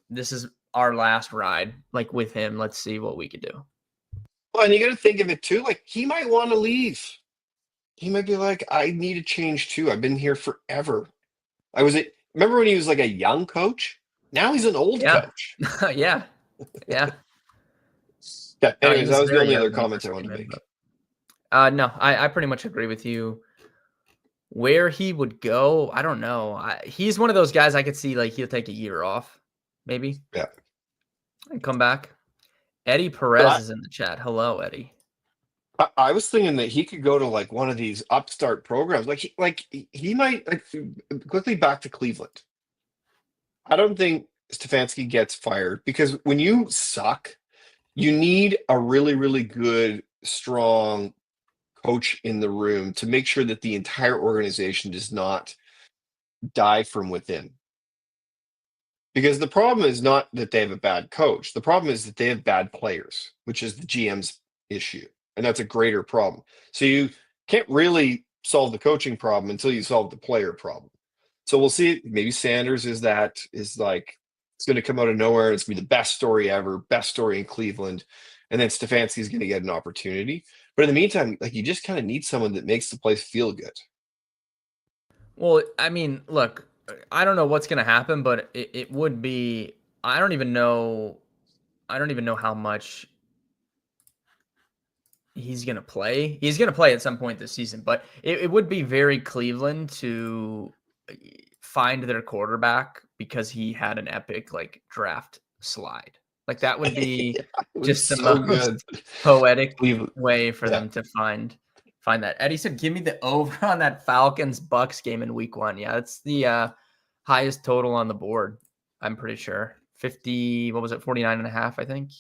This is our last ride, like with him. Let's see what we could do. well, and you got to think of it too. Like he might want to leave. He might be like, I need a change too. I've been here forever. Remember when he was like a young coach? Now he's an old Yeah. coach. Yeah. Yeah. Yeah. He Anyways, that was was the very only young other when he comment I first wanted came to in, make. but no, I pretty much agree with you. Where he would go, I don't know. He's one of those guys I could see like he'll take a year off, maybe, Yeah. and come back. Eddie But Perez is in the chat. Hello, Eddie. I was thinking that he could go to like one of these upstart programs. He might like quickly back to Cleveland. I don't think Stefanski gets fired because when you suck, you need a really, really good, strong coach in the room to make sure that the entire organization does not die from within. Because the problem is not that they have a bad coach. The problem is that they have bad players, which is the GM's issue. And that's a greater problem. So you can't really solve the coaching problem until you solve the player problem. So we'll see. Maybe Sanders is like, it's going to come out of nowhere. It's going to be the best story ever, best story in Cleveland. And then Stefanski's going to get an opportunity. But in the meantime, like you just kind of need someone that makes the place feel good. Well, I mean, look, I don't know what's going to happen, but it would be. I don't even know. I don't even know how much he's going to play. He's going to play at some point this season, but it would be very Cleveland to find their quarterback because he had an epic like draft slide. Like that would be Yeah, it was just the so good. most poetic Cleveland, way for yeah. them to find that. Eddie said, "Give me the over on that Falcons Bucks game in Week 1." Yeah, that's the highest total on the board. I'm pretty sure 50. What was it? 49 and a half, I think.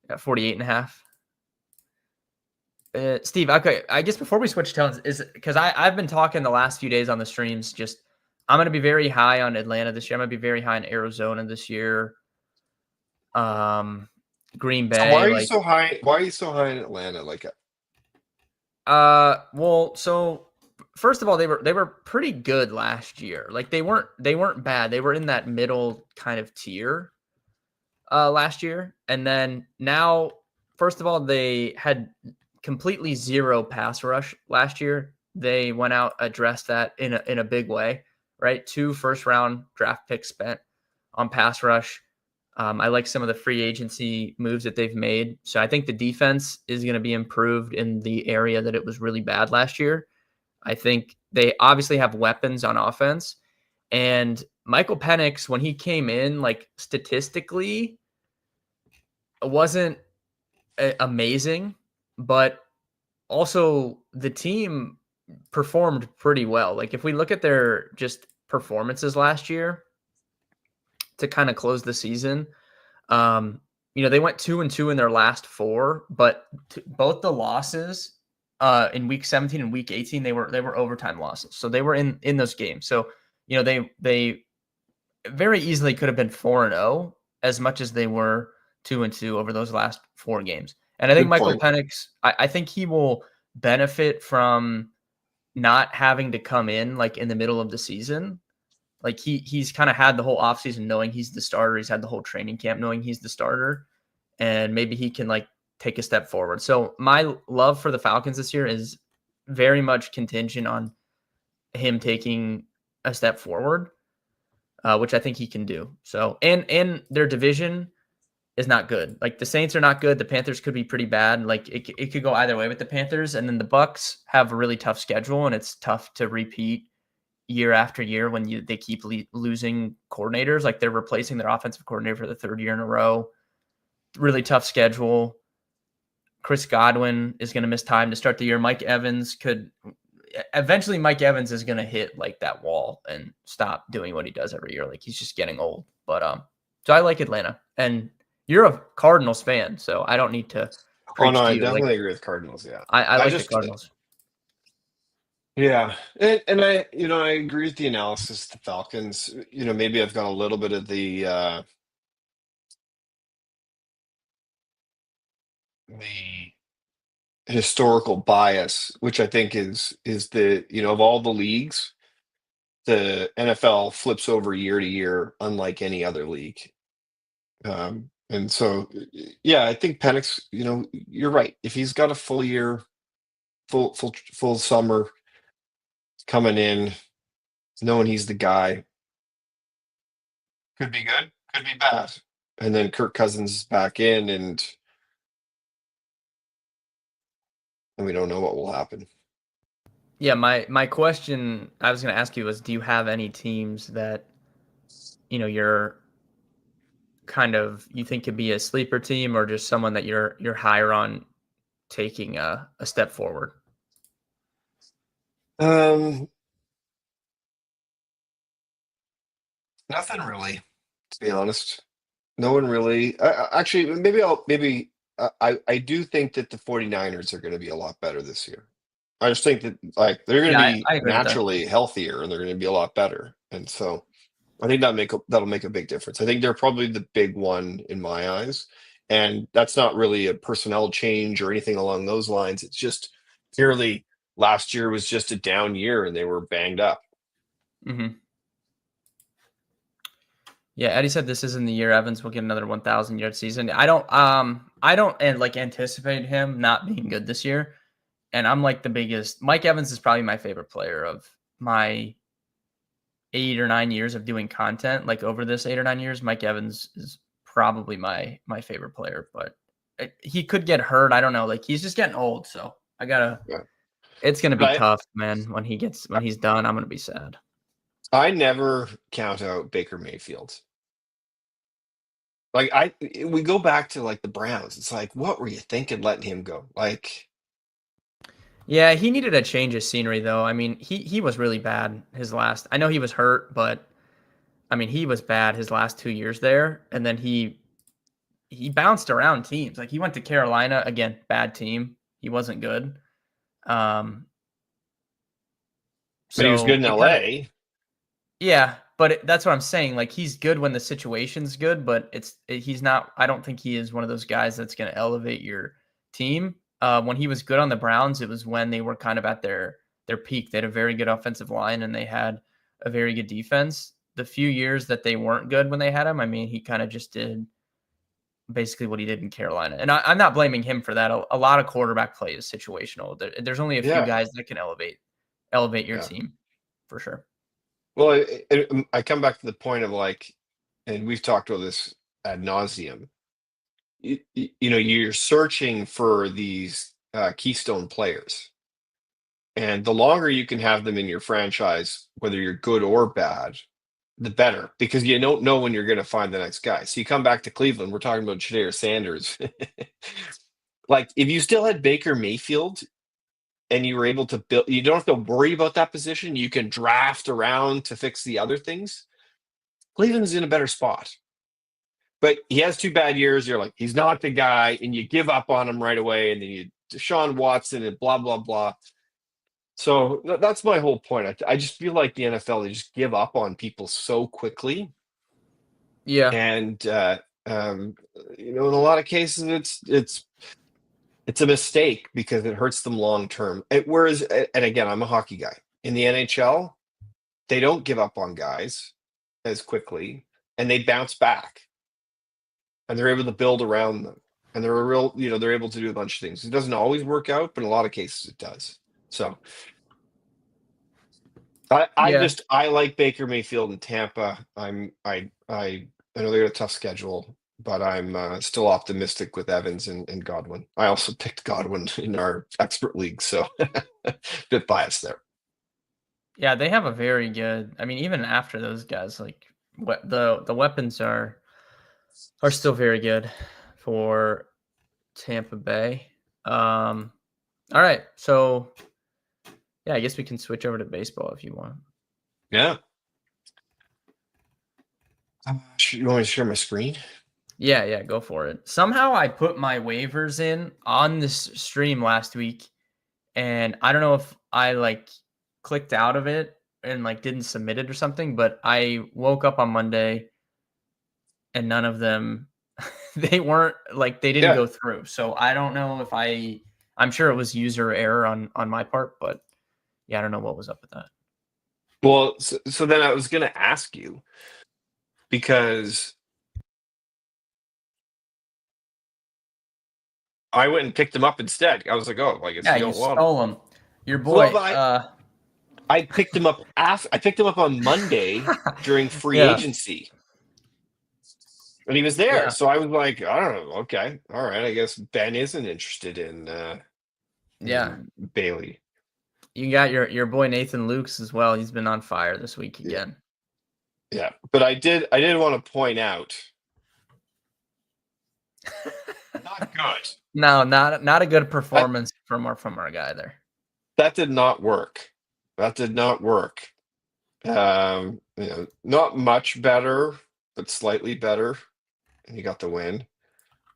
Yeah, 48 and a half. Steve, okay, I guess before we switch tones, is because I've been talking the last few days on the streams. Just I'm going to be very high on Atlanta this year. I'm going to be very high on Arizona this year. Green So why Bay, are you like, so high? Why are you so high in Atlanta? Like, well, so first of all, they were pretty good last year. Like they weren't bad. They were in that middle kind of tier last year, and then now, first of all, they had completely zero pass rush last year. They went out, addressed that in a big way, right? 2 first round draft picks spent on pass rush. I like some of the free agency moves that they've made. So I think the defense is going to be improved in the area that it was really bad last year. I think they obviously have weapons on offense. And Michael Penix, when he came in, like statistically, wasn't amazing, but also the team performed pretty well. Like if we look at their just performances last year to kind of close the season, um, they went 2-2 in their last four, but both the losses in week 17 and week 18, they were overtime losses. So they were in those games. So, they very easily could have been 4-0 as much as they were 2-2 over those last four games. And I think Good Michael point. Penix, I think he will benefit from not having to come in like in the middle of the season. Like he's kind of had the whole offseason knowing he's the starter. He's had the whole training camp knowing he's the starter. And maybe he can like take a step forward. So my love for the Falcons this year is very much contingent on him taking a step forward, which I think he can do. So and their division is not good. Like the Saints are not good. The Panthers could be pretty bad. Like it could go either way with the Panthers. And then the Bucks have a really tough schedule, and it's tough to repeat year after year when they keep losing coordinators. Like they're replacing their offensive coordinator for the third year in a row. Really tough schedule. Chris Godwin is going to miss time to start the year. Mike Evans is going to hit like that wall and stop doing what he does every year. Like he's just getting old. But so I like Atlanta, and you're a Cardinals fan, so I don't need to Oh no, preach to I you. Like definitely agree with Cardinals. Yeah, I I like the just Cardinals. yeah, and I agree with the analysis. The Falcons, maybe I've got a little bit of the historical bias, which I think is the of all the leagues, the NFL flips over year to year, unlike any other league. And so, yeah, I think Penix, you're right. If he's got a full year, full summer coming in, knowing he's the guy, could be good, could be bad. And then Kirk Cousins is back in, and we don't know what will happen. Yeah, my question I was going to ask you was, do you have any teams that you're kind of you think could be a sleeper team, or just someone that you're higher on taking a step forward? Um, Nothing really, to be honest. No one really. Actually, maybe I do think that the 49ers are going to be a lot better this year. I just think that like they're going to Yeah, be I agree with that. naturally healthier and they're going to be a lot better. And so I think that'll make a big difference. I think they're probably the big one in my eyes. And that's not really a personnel change or anything along those lines. It's just purely last year was just a down year and they were banged up. Hmm. Yeah, Eddie said this isn't the year Evans will get another 1,000-yard season. I don't and like anticipate him not being good this year. And I'm like the biggest. Mike Evans is probably my favorite player of my 8 or 9 years of doing content. Like over this 8 or 9 years, Mike Evans is probably my favorite player. But he could get hurt. I don't know. Like he's just getting old, so I gotta. Yeah. It's gonna be But tough, man. When he's done, I'm gonna be sad. I never count out Baker Mayfield. Like we go back to like the Browns. It's like, what were you thinking letting him go? Like, Yeah, he needed a change of scenery, though. I mean, he was really bad his last. I know he was hurt, but I mean, he was bad his last 2 years there, and then he bounced around teams. Like he went to Carolina again, bad team. He wasn't good. Um, but he was good so in it kind of LA. yeah, but that's what I'm saying. Like he's good when the situation's good, but he's not. I don't think he is one of those guys that's going to elevate your team. When he was good on the Browns, it was when they were kind of at their peak. They had a very good offensive line and they had a very good defense. The few years that they weren't good when they had him, I mean, he kind of just did basically what he did in Carolina. And I'm not blaming him for that. A lot of quarterback play is situational. There's only a few Yeah, guys that can elevate your yeah. team for sure. Well, I come back to the point of like, and we've talked about this ad nauseum. You're searching for these keystone players, and the longer you can have them in your franchise, whether you're good or bad, the better, because you don't know when you're going to find the next guy. So you come back to Cleveland, we're talking about Shadir Sanders. Like, if you still had Baker Mayfield and you were able to build, you don't have to worry about that position. You can draft around to fix the other things. Cleveland's in a better spot. But he has 2 bad years. You're like, he's not the guy, and you give up on him right away, and then you Deshaun Watson and blah blah blah. So that's my whole point. I just feel like the NFL, they just give up on people so quickly, Yeah. and in a lot of cases, it's a mistake because it hurts them long term. Whereas, and again, I'm a hockey guy. In the NHL, they don't give up on guys as quickly, and they bounce back, and they're able to build around them, and they're able to do a bunch of things. It doesn't always work out, but in a lot of cases it does. So Yeah. I like Baker Mayfield in Tampa. I know they got a tough schedule, but I'm still optimistic with Evans and Godwin. I also picked Godwin in our expert league, so bit biased there. Yeah, they have a very good. I mean, even after those guys, like the weapons are still very good for Tampa Bay. All right, so yeah, I guess we can switch over to baseball if you want. Yeah. You want me to share my screen? Yeah, go for it. Somehow I put my waivers in on this stream last week, and I don't know if I like clicked out of it and like didn't submit it or something, but I woke up on Monday and none of them they weren't like they didn't Yeah. go through. So I don't know if I'm sure it was user error on my part, but yeah, I don't know what was up with that. Well, so then I was going to ask you, because I went and picked him up instead. I was like, oh, I guess Yeah, you you don't want him. stole him. Your Well, boy. but I picked him up I picked him up on Monday during free Yeah, agency, and he was there. yeah, So I was like, I don't know. Okay, all right. I guess Ben isn't interested yeah. in Bailey. You got your boy Nathan Lukes as well. He's been on fire this week Yeah, again. yeah. But I did want to point out, not good. No, not a good That performance from our guy there. that did not work. That did not work. Not much better, but slightly better, and he got the win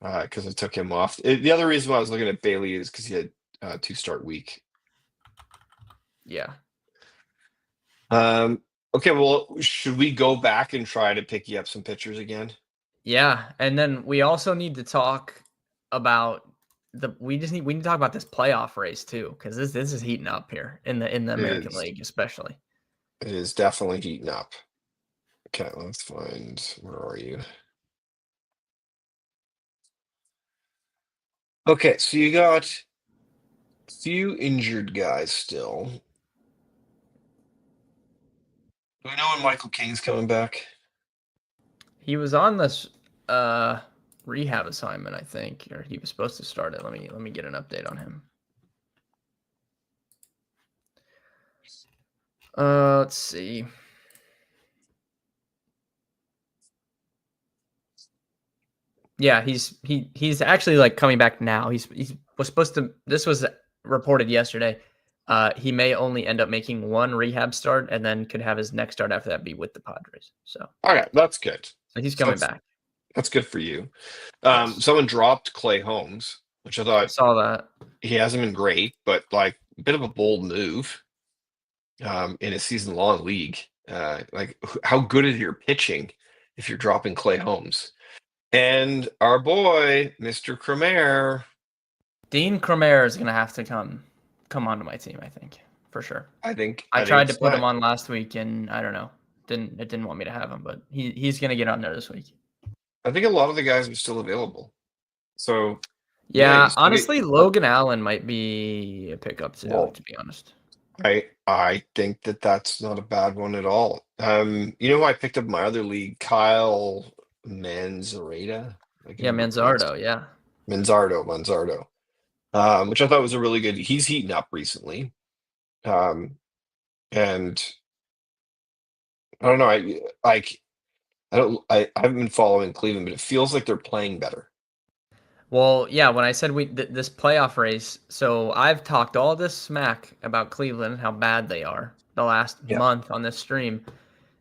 because I took him off. The other reason why I was looking at Bailey is because he had 2-start week. Yeah. Okay, well, should we go back and try to pick you up some pitchers again? Yeah, and then we also need to talk about we need to talk about this playoff race too, because this is heating up here in the It American is. League especially. It is definitely heating up. Okay, let's find, where are you? Okay, so you got a few injured guys still. Do we know when Michael King's coming back? He was on this rehab assignment, I think, or he was supposed to start it. Let me get an update on him. Let's see. Yeah, he's actually like coming back now. He was supposed to. This was reported yesterday. He may only end up making one rehab start, and then could have his next start after that be with the Padres. So Okay, that's good. so he's So coming back. that's good for you. Yes, Someone dropped Clay Holmes, which I I thought, saw that. he hasn't been great, but like a bit of a bold move in a season-long league. Like, how good is your pitching if you're dropping Clay Holmes? And our boy, Mr. Kremer, Dean Kremer is gonna have to come onto my team. I think for sure. I think I I think tried to it's put him time. on last week, and I don't know. Didn't want me to have him, but he's gonna get on there this week. I think a lot of the guys are still available. So yeah, you Yeah, still get. honestly, Logan Allen might be a pickup too, Well, to be honest. I think that's not a bad one at all. You know who I picked up in my other league? Kyle Manzarita. I can Yeah, never pronounce it. Manzardo, yeah. Manzardo. Which I thought was a really good. He's heating up recently. And I don't know. I haven't been following Cleveland, but it feels like they're playing better. Well, yeah, when I said this playoff race, so I've talked all this smack about Cleveland, how bad they are the last Yeah. month on this stream.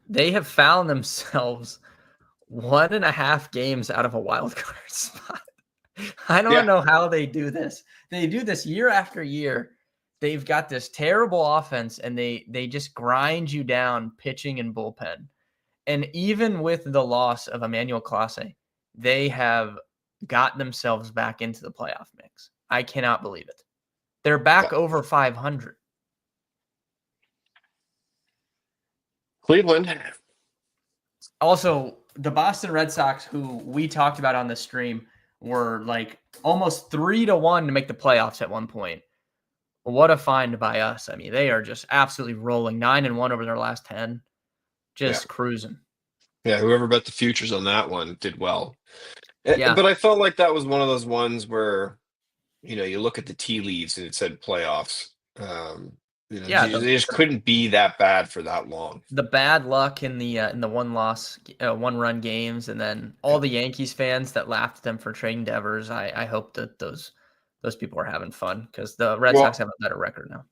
They have found themselves 1.5 games out of a wild card spot. I don't Yeah. know how they do this. They do this year after year. They've got this terrible offense, and they just grind you down pitching and bullpen. And even with the loss of Emmanuel Clase, they have got themselves back into the playoff mix. I cannot believe it. They're Yeah. back over 500. Cleveland. Also, the Boston Red Sox, who we talked about on the stream, were like almost 3-1 to make the playoffs at one point. What a find by us. I mean, they are just absolutely rolling 9-1 over their last 10, Yeah. just cruising. Yeah. Whoever bet the futures on that one did well. Yeah. But I felt like that was one of those ones where, you look at the tea leaves and it said playoffs. Yeah, They just couldn't be that bad for that long. the bad luck in the one run games, and then all Yeah. the Yankees fans that laughed at them for trading Devers. I hope that those people are having fun because the Red Sox Well, have a better record now.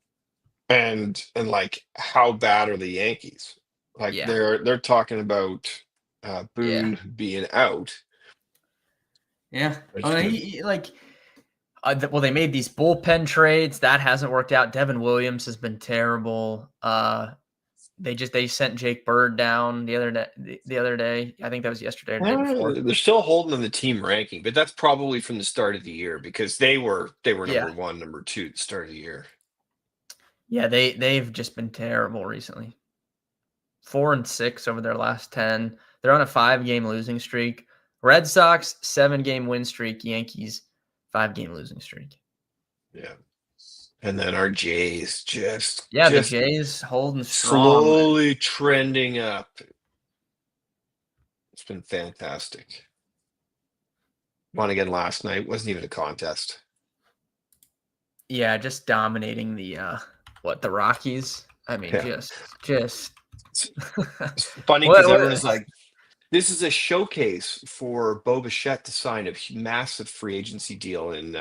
and like how bad are the Yankees? Like Yeah, they're talking about yeah, Boone being out. yeah. Which I mean, could well, they made these bullpen trades that hasn't worked out. Devin Williams has been terrible. They sent Jake Bird down the other day. The other day, I think that was yesterday or the day before. they're still holding on the team ranking, but that's probably from the start of the year because they were number Yeah, one, number two at the start of the year. yeah. They've just been terrible recently. 4-6 over their last 10. They're on a 5-game losing streak. Red Sox 7-game win streak. Yankees 5-game losing streak. Yeah. And then our Jays just Yeah, the just Jays holding strong. slowly trending up. It's been fantastic. Won again last night. Wasn't even a contest. Yeah, just dominating the Rockies. I mean, Yeah. just It's funny because everyone is like, this is a showcase for Bo Bichette to sign a massive free agency deal in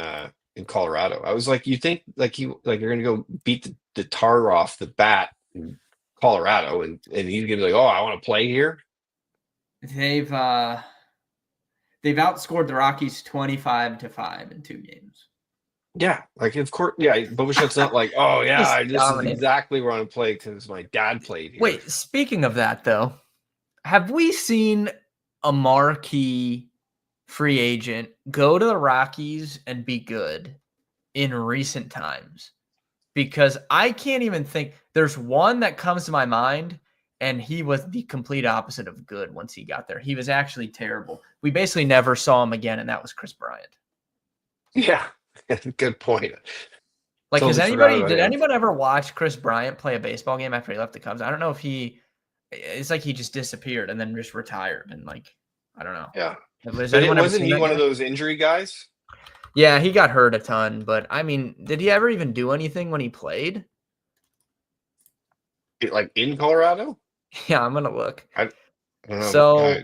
Colorado. I was like, you think like you're gonna go beat the tar off the bat in Colorado and he's gonna be like, oh, I want to play here. they've outscored the Rockies 25-5 in 2 games. Yeah, like of course, yeah. Bo Bichette's not like, oh yeah, Just this is dominating. exactly where I want to play because my dad played here. Wait, speaking of that though, have we seen a marquee free agent go to the Rockies and be good in recent times? Because I can't even think. There's one that comes to my mind, and he was the complete opposite of good once he got there. He was actually terrible. We basically never saw him again, and that was Chris Bryant. Yeah, good point. Like, Totally forgot about did him. anyone ever watch Chris Bryant play a baseball game after he left the Cubs? I don't know if it's like he just disappeared and then just retired, and like, I don't know. Yeah, Has but anyone ever wasn't seen he that one of guy? those injury guys? Yeah, he got hurt a ton, but I mean, did he ever even do anything when he played? Like in Colorado? Yeah, I'm gonna look. I don't know. So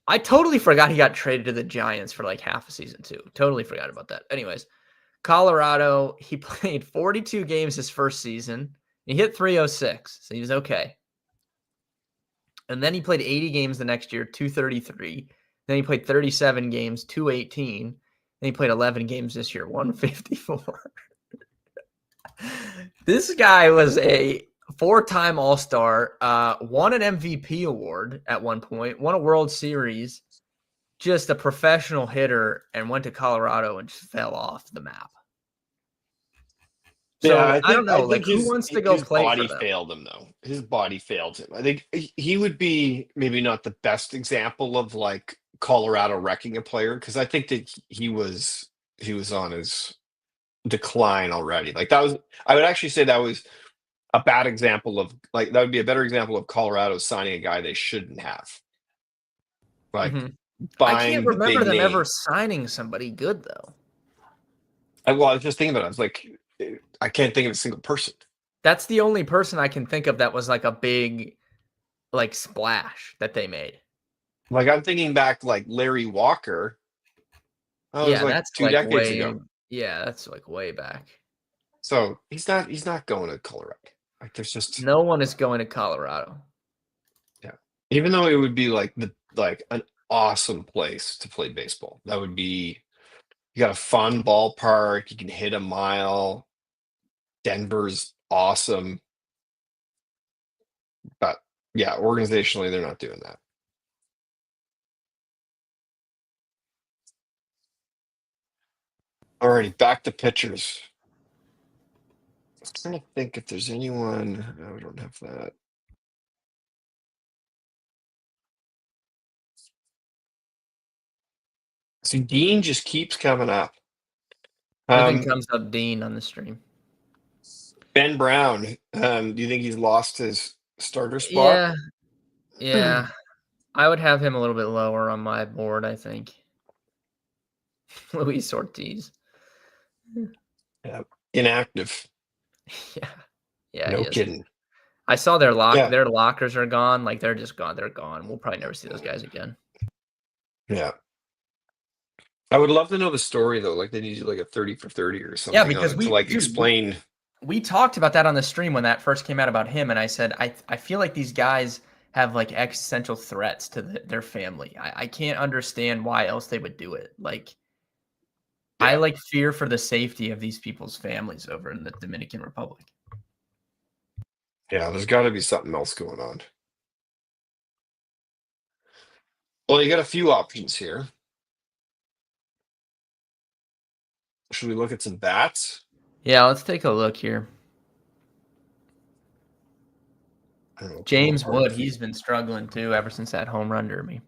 I totally forgot he got traded to the Giants for like half a season too. Totally forgot about that. Anyways, Colorado, he played 42 games his first season. He hit 306, so he was okay. And then he played 80 games the next year, 233. Then he played 37 games, 218. Then he played 11 games this year, 154. This guy was a 4-time All-Star, won an MVP award at one point, won a World Series, just a professional hitter, and went to Colorado and just fell off the map. So I don't know, like who wants to go his play body for them? failed him though. His body failed him. I think he would be maybe not the best example of like Colorado wrecking a player because I think that he was on his decline already. Like I would actually say that was a bad example of like that would be a better example of Colorado signing a guy they shouldn't have. Like I can't buying the remember big them name. ever signing somebody good though. I was just thinking about it. I was like, I can't think of a single person. That's the only person I can think of that was like a big like splash that they made. Like I'm thinking back, like Larry Walker. That was Yeah, like that's 2 decades ago. that's like way back. So he's not going to Colorado. Like there's just No one is going to Colorado. yeah. Even though it would be like an awesome place to play baseball. That would be you got a fun ballpark, you can hit a mile. Denver's awesome. But yeah, organizationally they're not doing that. Alrighty, back to pitchers. I was trying to think if there's anyone. No, we don't have that. See, Dean just keeps coming up. Everything Um, comes up Dean on the stream. Ben Brown. Do you think he's lost his starter spot? Yeah, yeah. I would have him a little bit lower on my board, I think. Luis Ortiz. Yeah, inactive. Yeah. Yeah, he No is. kidding. I saw their Yeah, lockers are gone. Like they're just gone. They're gone. We'll probably never see those guys again. yeah. I would love to know the story though. Like they need to do like a 30 for 30 or Yeah, something on because it to like we explain. we talked about that on the stream when that first came out about him, and I said I feel like these guys have like existential threats to their family. I can't understand why else they would do it. Like I Yeah, like fear for the safety of these people's families over in the Dominican Republic. yeah. There's got to be something else going on. Well, you got a few options here. Should we look at some bats? Yeah, let's take a look here. I don't know, pull James apart a Wood, few. he's been struggling too ever since that home run derby.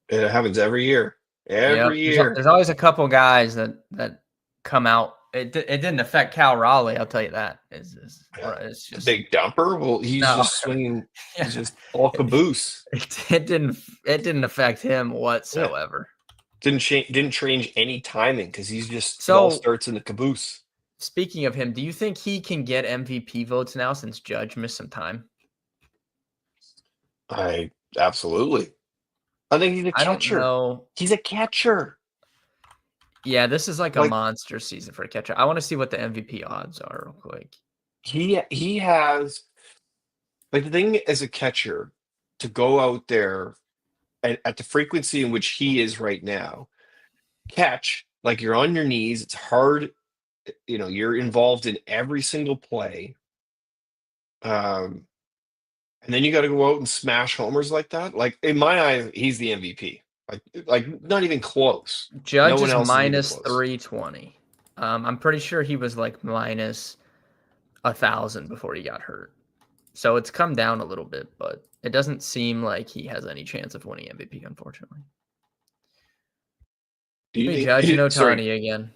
It happens every year. Yeah, Every year. there's always a couple guys that come out. It didn't affect Cal Raleigh, I'll tell you that. Yeah. It's The just big dumper. Well, he's no. just swinging. Yeah. He's just all caboose. It didn't affect him Yeah. whatsoever. Didn't change any timing because it all So starts in the caboose. speaking of him, do you think he can get MVP votes now since Judge missed some time? I absolutely. I think he's a I don't catcher. know. He's a catcher. Yeah, this is like a Like monster season for a catcher. I want to see what the MVP odds are real quick. he has like the thing as a catcher to go out there at the frequency in which he is right now, catch like you're on your knees. It's hard. You're involved in every single play. Um, and then you got to go out and smash homers like that. Like in my eyes, he's the MVP. Like not even close. No Judge one is else is even minus close. 320. I'm pretty sure he was like minus 1,000 before he got hurt. So it's come down a little bit, but it doesn't seem like he has any chance of winning MVP, unfortunately. Do you Hey, think? Judge and Sorry, Otani again.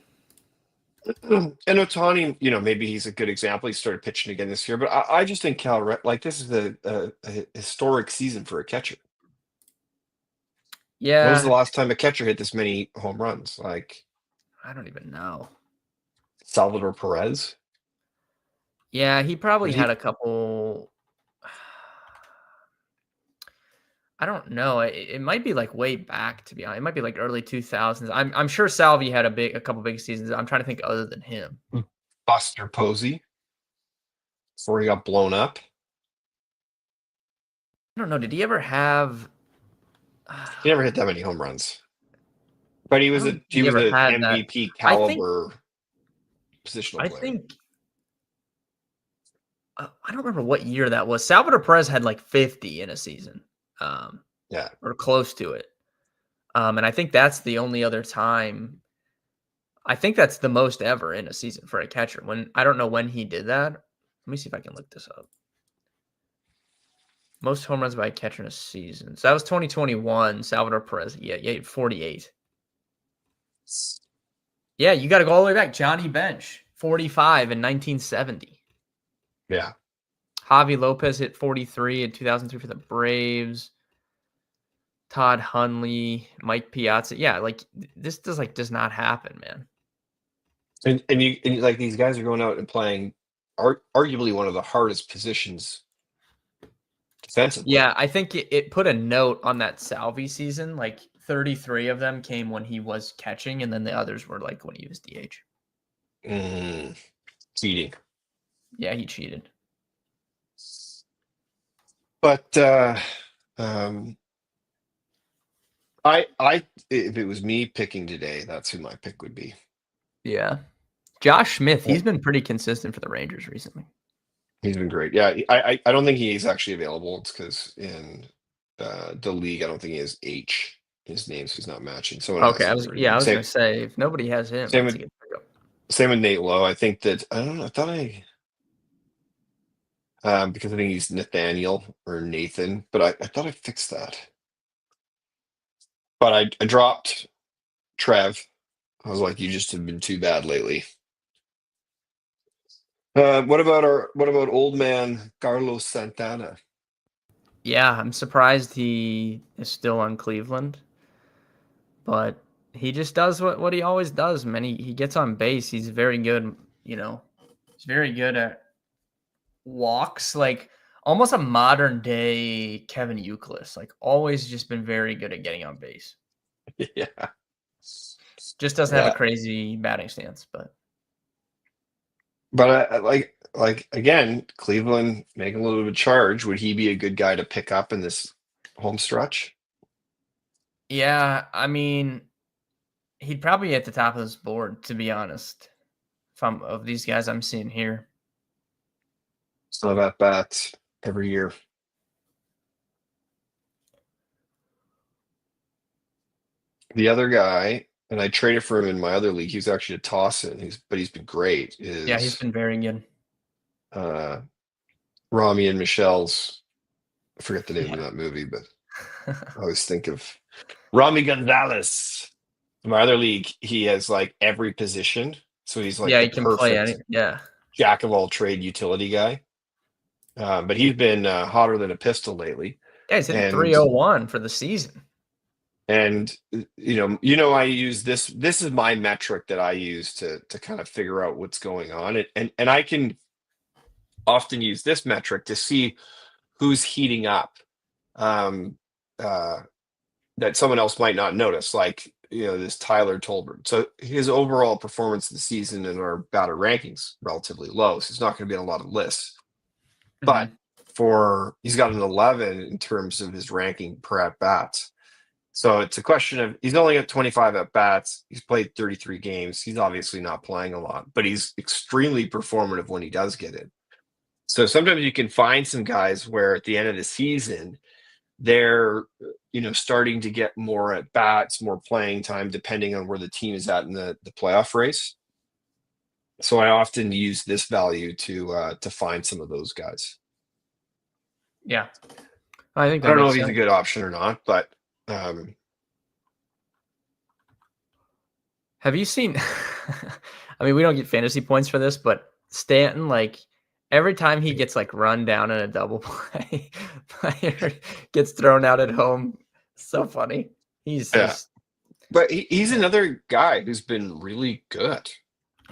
and Otani, maybe he's a good example. He started pitching again this year, but I just think like this is a historic season for a catcher. When was the Yeah, last time a catcher hit this many home runs? Like I don't even know. Salvador Perez? Yeah, he probably Did had he? a couple. I don't know. It might be like way back, to be honest. It might be like early 2000s. I'm sure Salvi had a couple big seasons. I'm trying to think other than him. Buster Posey before he got blown up. I don't know. Did he ever have? He never hit that many home runs, but he I was don't a think he he was ever an had that. MVP I think. caliber positional I player. think. I don't remember what year that was. Salvador Perez had like 50 in a season, Yeah. or close to it. And I think that's the only other time. I think that's the most ever in a season for a catcher. When I don't know when he did that. Let me see if I can look this up. Most home runs by a catcher in a season. So that was 2021. Salvador Perez. Yeah, he had 48. Yeah, you got to go all the way back. Johnny Bench, 45 in 1970. Yeah. Javi Lopez hit 43 in 2003 for the Braves. Todd Hundley, Mike Piazza. Yeah, like this does not happen, man. And like these guys are going out and playing arguably one of the hardest positions defensively. Yeah, I think it put a note on that Salvi season. Like 33 of them came when he was catching, and then the others were like when he was DH. Cheating. Yeah, he cheated. But um, if it was me picking today, that's who my pick would be. Yeah. Josh Smith, he's been pretty consistent for the Rangers recently. He's been great. Yeah, I don't think he's actually available. It's because in the league, I don't think he has H. His name, so he's not matching. Someone Okay, has him already. I was gonna say if nobody has him, Same that's a with good pickup. same with Nate Lowe. I think that I don't know. I thought because I think he's Nathaniel or Nathan, but I thought I fixed that. But I dropped Trev. I was like, you just have been too bad lately. What about old man Carlos Santana? Yeah, I'm surprised he is still on Cleveland, but he just does what he always does, man. He gets on base. He's very good, he's very good at walks, like almost a modern day Kevin Youkilis. Like always just been very good at getting on base. Yeah, Just doesn't have a yeah. crazy batting stance, but But I like again, Cleveland making a little bit of a charge. Would he be a good guy to pick up in this home stretch? yeah, I mean, he'd probably be at the top of this board, to be honest. If I'm of these guys I'm seeing here. Still have at bats every year. The other guy, and I traded for him in my other league. He was actually a toss-in. He's been great. Yeah, he's Is been very good. uh, Rami and Michelle's? I forget the name of Yeah. that movie, but I always think of Rami Gonzalez. In my other league, he has like every position, so he's like Yeah, the he can play any. perfect Yeah. jack of all trade utility guy. But he's been hotter than a pistol lately, Yeah, he's hitting and 301 for the season. I use this. This is my metric that I use to kind of figure out what's going on, and I can often use this metric to see who's heating up. Um, uh, that someone else might not notice, like this Tyler Tolbert. So his overall performance of the season in our batter rankings relatively low, so he's not going to be on a lot of lists. But Mhm. he's got an 11 in terms of his ranking per at bats. So it's a question of he's only got 25 at bats. He's played 33 games. He's obviously not playing a lot, but he's extremely performative when he does get it. So sometimes you can find some guys where at the end of the season they're starting to get more at bats, more playing time, depending on where the team is at in the playoff race. So I often use this value to find some of those guys. Yeah. I think I that don't know makes if he's a sense. good option or not, but um, Have you seen I mean, we don't get fantasy points for this, but Stanton, like every time he gets like run down in a double play, player gets thrown out at home. So funny. He's yeah, just but he's another guy who's been really good.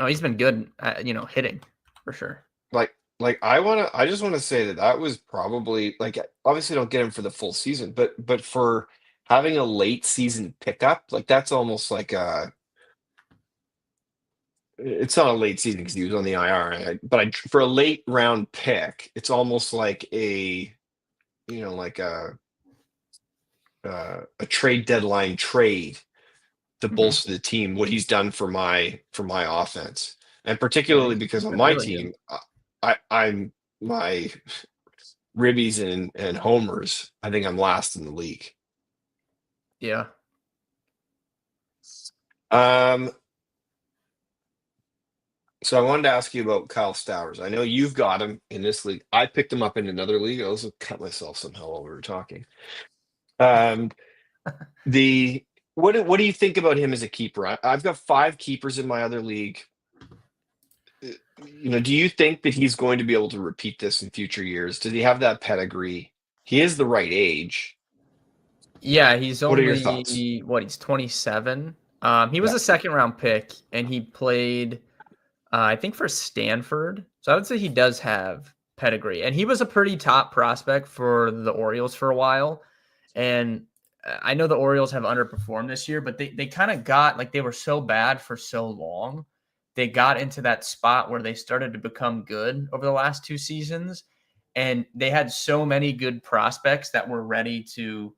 he's been good at, hitting for sure. Like I just want to say that was probably like obviously don't get him for the full season, but for having a late season pickup, like that's almost like it's not a late season because he was on the IR, but for a late round pick, it's almost like like a trade deadline trade to Mhm. bolster the team. What he's done for my offense, and Yeah, particularly he's because on been my really good. team, I'm my ribbies and homers. I think I'm last in the league. Yeah. Um, So I wanted to ask you about Kyle Stowers. I know you've got him in this league. I picked him up in another league. I also cut myself somehow while we were talking. Um, the what do you think about him as a keeper? I've got 5 keepers in my other league. Do you think that he's going to be able to repeat this in future years? Does he have that pedigree? He is the right age. Yeah, he's What are your thoughts? only he's 27. He was Yeah. a second round pick and he played I think for Stanford. So I would say he does have pedigree, and he was a pretty top prospect for the Orioles for a while. And I know the Orioles have underperformed this year, but they kind of got like they were so bad for so long. They got into that spot where they started to become good over the last 2 seasons. And they had so many good prospects that were ready to,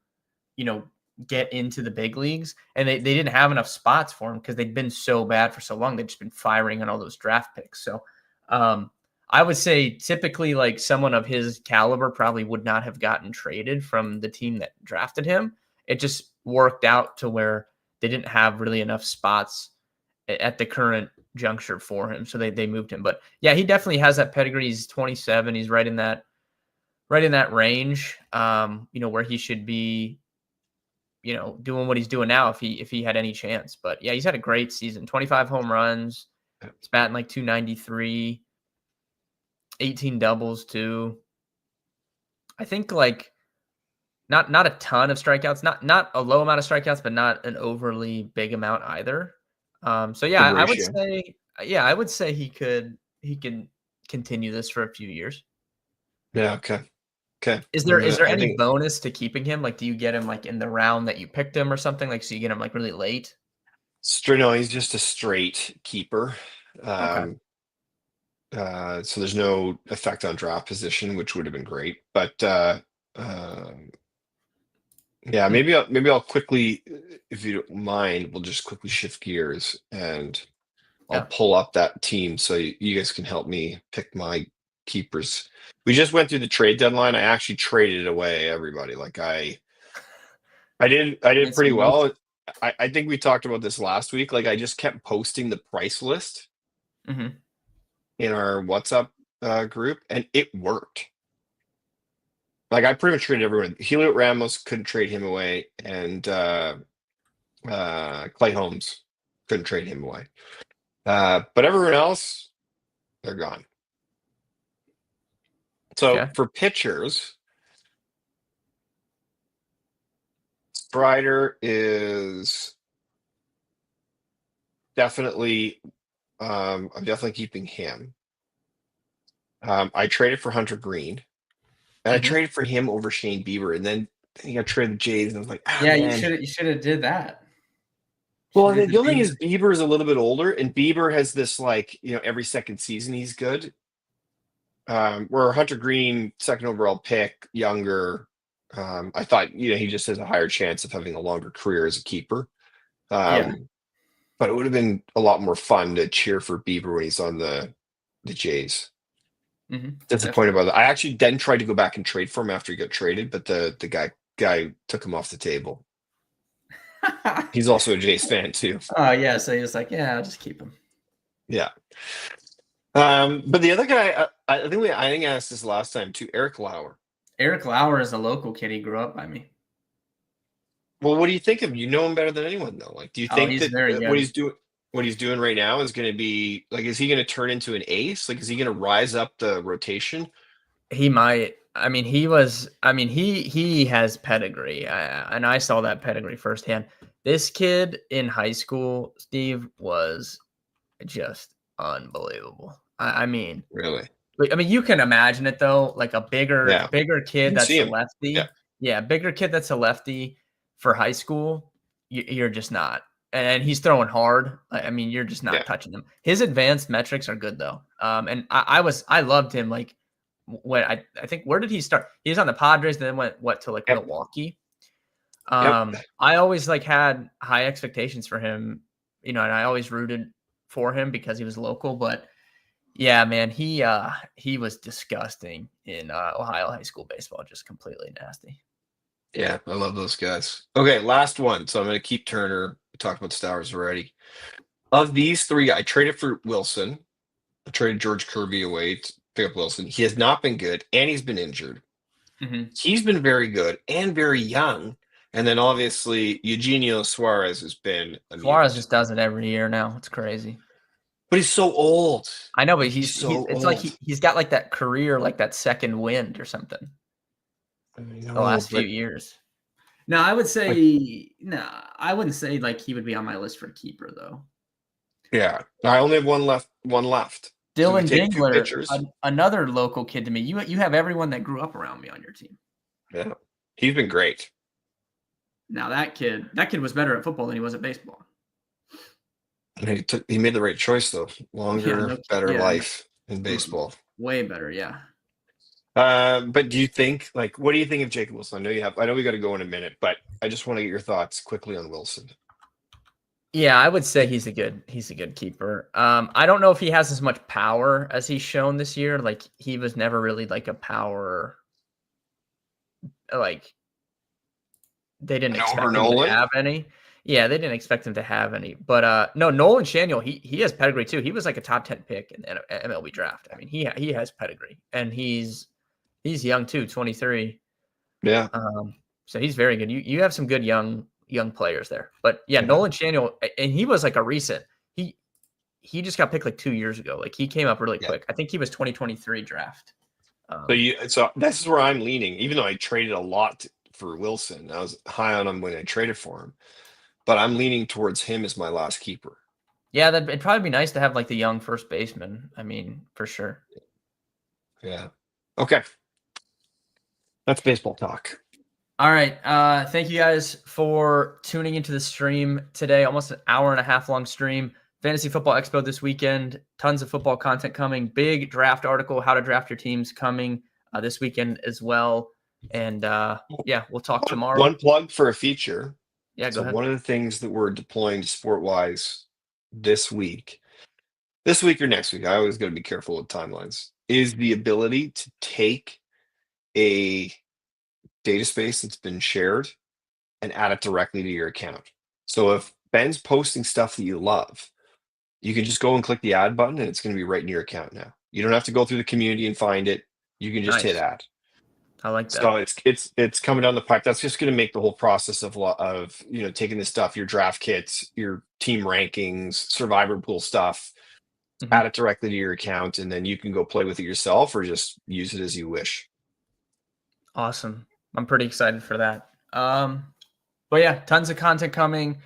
get into the big leagues. And they didn't have enough spots for them because they'd been so bad for so long. They'd just been firing on all those draft picks. So I would say typically like someone of his caliber probably would not have gotten traded from the team that drafted him. It just worked out to where they didn't have really enough spots at the current juncture for him. So they moved him. But yeah, he definitely has that pedigree. He's 27. He's right in that range, where he should be, doing what he's doing now if he had any chance. But yeah, he's had a great season. 25 home runs. He's batting like 293, 18 doubles too. I think like not a ton of strikeouts, not a low amount of strikeouts, but not an overly big amount either. So yeah, Good ratio. I would say he can continue this for a few years. Yeah. Okay. Okay. Is there I any think bonus to keeping him? Like, do you get him like in the round that you picked him or something? Like, so you get him like really late? No, he's just a straight keeper. Okay. So there's no effect on draft position, which would have been great. But yeah, Hmm. maybe I'll quickly, if you don't mind, we'll just quickly shift gears and I'll Yeah. pull up that team so you guys can help me pick my keepers. We just went through the trade deadline. I actually traded away everybody. Like I did Made pretty some moves. well. I think we talked about this last week. Like I just kept posting the price list Hmm. in our WhatsApp group, and it worked. Like I pretty much traded everyone. Helio Ramos couldn't trade him away, and Clay Holmes couldn't trade him away. But everyone else, they're gone. So Okay. for pitchers, Strider is definitely. I'm definitely keeping him. I traded for Hunter Green, and I Hmm. traded for him over Shane Bieber, and then he got traded to the Jays, and I was like, ah, Yeah, man. you should have did that. You Well, should I have mean, did the only thing the is Bieber is a little bit older, and Bieber has this like every second season he's good. Where Hunter Green, second overall pick, younger. I thought he just has a higher chance of having a longer career as a keeper. yeah. Um, but it would have been a lot more fun to cheer for Bieber when he's on the Jays. Hmm. Disappointed Definitely. about that. I actually then tried to go back and trade for him after he got traded, but the guy took him off the table. He's also a Jays fan too. Oh yeah, so he was like, yeah, I'll just keep him. Yeah. But the other guy, I think I asked this last time too, Eric Lauer. Eric Lauer is a local kid. He grew up by me. Well, what do you think of him? You know him better than anyone, though. Like, do you Oh, think he's that very good. what he's doing right now is going to be like, is he going to turn into an ace? Like, is he going to rise up the rotation? He might. I mean, he was. I mean, he has pedigree, and I saw that pedigree firsthand. This kid in high school, Steve, was just unbelievable. I mean, Really? you can imagine it though. Like a Yeah, bigger I kid can see that's a him. Yeah, lefty. Yeah, bigger kid that's a lefty for high school. You're just not. And he's throwing hard. I mean, you're just yeah, not touching him. His advanced metrics are good though. And I loved him. Like when I think where did he start? He was on the Padres, then went to like yep, Milwaukee. yep, I always like had high expectations for him, and I always rooted for him because he was local. But yeah, man, he was disgusting in Ohio high school baseball, just completely nasty. yeah. I love those guys. Okay, last one. So I'm going to keep Turner. We talked about Stowers already. Of these three, I traded for Wilson. I traded George Kirby away to pick up Wilson. He has not been good, and he's been injured. Hmm. He's been very good and very young. And then obviously Eugenio Suarez has been a Suarez mutant. just does it every year now. It's crazy. But he's so old. I know, but Like he's he's so it's like old. he's got like that career, like that second wind or something I the know, last few but years. No, I would like say no. I wouldn't say like he would be on my list for keeper though. yeah. I only have one left. So we Dylan take two Dingler, pitchers. another local kid to me. You have everyone that grew up around me on your team. Yeah, he's been great. Now that kid was better at football than he was at baseball. He made the right choice though. Yeah, Longer, no, better yeah, life in baseball. way better. Yeah. But do you think, like, what do you think of Jacob Wilson? I know we got to go in a minute, but I just want to get your thoughts quickly on Wilson. Yeah, I would say he's a good keeper. I don't know if he has as much power as he's shown this year. Like he was never really like a power. Like they didn't And over expect him to Nolan? have any. Yeah, they didn't expect him to have any. But no, Nolan Shaniel, he has pedigree too. He was like a top 10 pick in the MLB draft. I mean, he has pedigree, and he's young too, 23. Yeah. So he's very good. You have some good young players there. But yeah, Yeah. Nolan Shaniel, and he was like a recent. He just got picked like 2 years ago. Like he came up really quick. I think he was 2023 draft. So this is where I'm leaning, even though I traded a lot for Wilson. I was high on him when I traded for him, but I'm leaning towards him as my last keeper. Yeah, it'd probably be nice to have like the young first baseman. I mean, for sure. Yeah. Okay. That's baseball talk. All right. Thank you guys for tuning into the stream today. Almost an hour and a half long stream. Fantasy Football Expo this weekend. Tons of football content coming. Big draft article, how to draft your teams coming this weekend as well. And yeah, we'll talk tomorrow. One plug for a feature. Yeah, go ahead. One of the things that we're deploying to SportWise this week or next week, I always got to be careful with timelines, is the ability to take a data space that's been shared and add it directly to your account. So if Ben's posting stuff that you love, you can just go and click the add button and it's going to be right in your account now. You don't have to go through the community and find it. You can just hit add. I like that. So it's coming down the pipe. That's just going to make the whole process of taking this stuff, your draft kits, your team rankings, survivor pool stuff, add it directly to your account, and then you can go play with it yourself or just use it as you wish. Awesome. I'm pretty excited for that. But yeah, tons of content coming.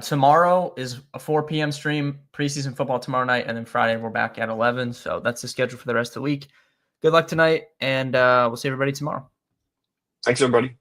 Tomorrow is a 4 p.m. stream, preseason football tomorrow night, and then Friday we're back at 11. So that's the schedule for the rest of the week. Good luck tonight, and we'll see everybody tomorrow. Thanks, everybody.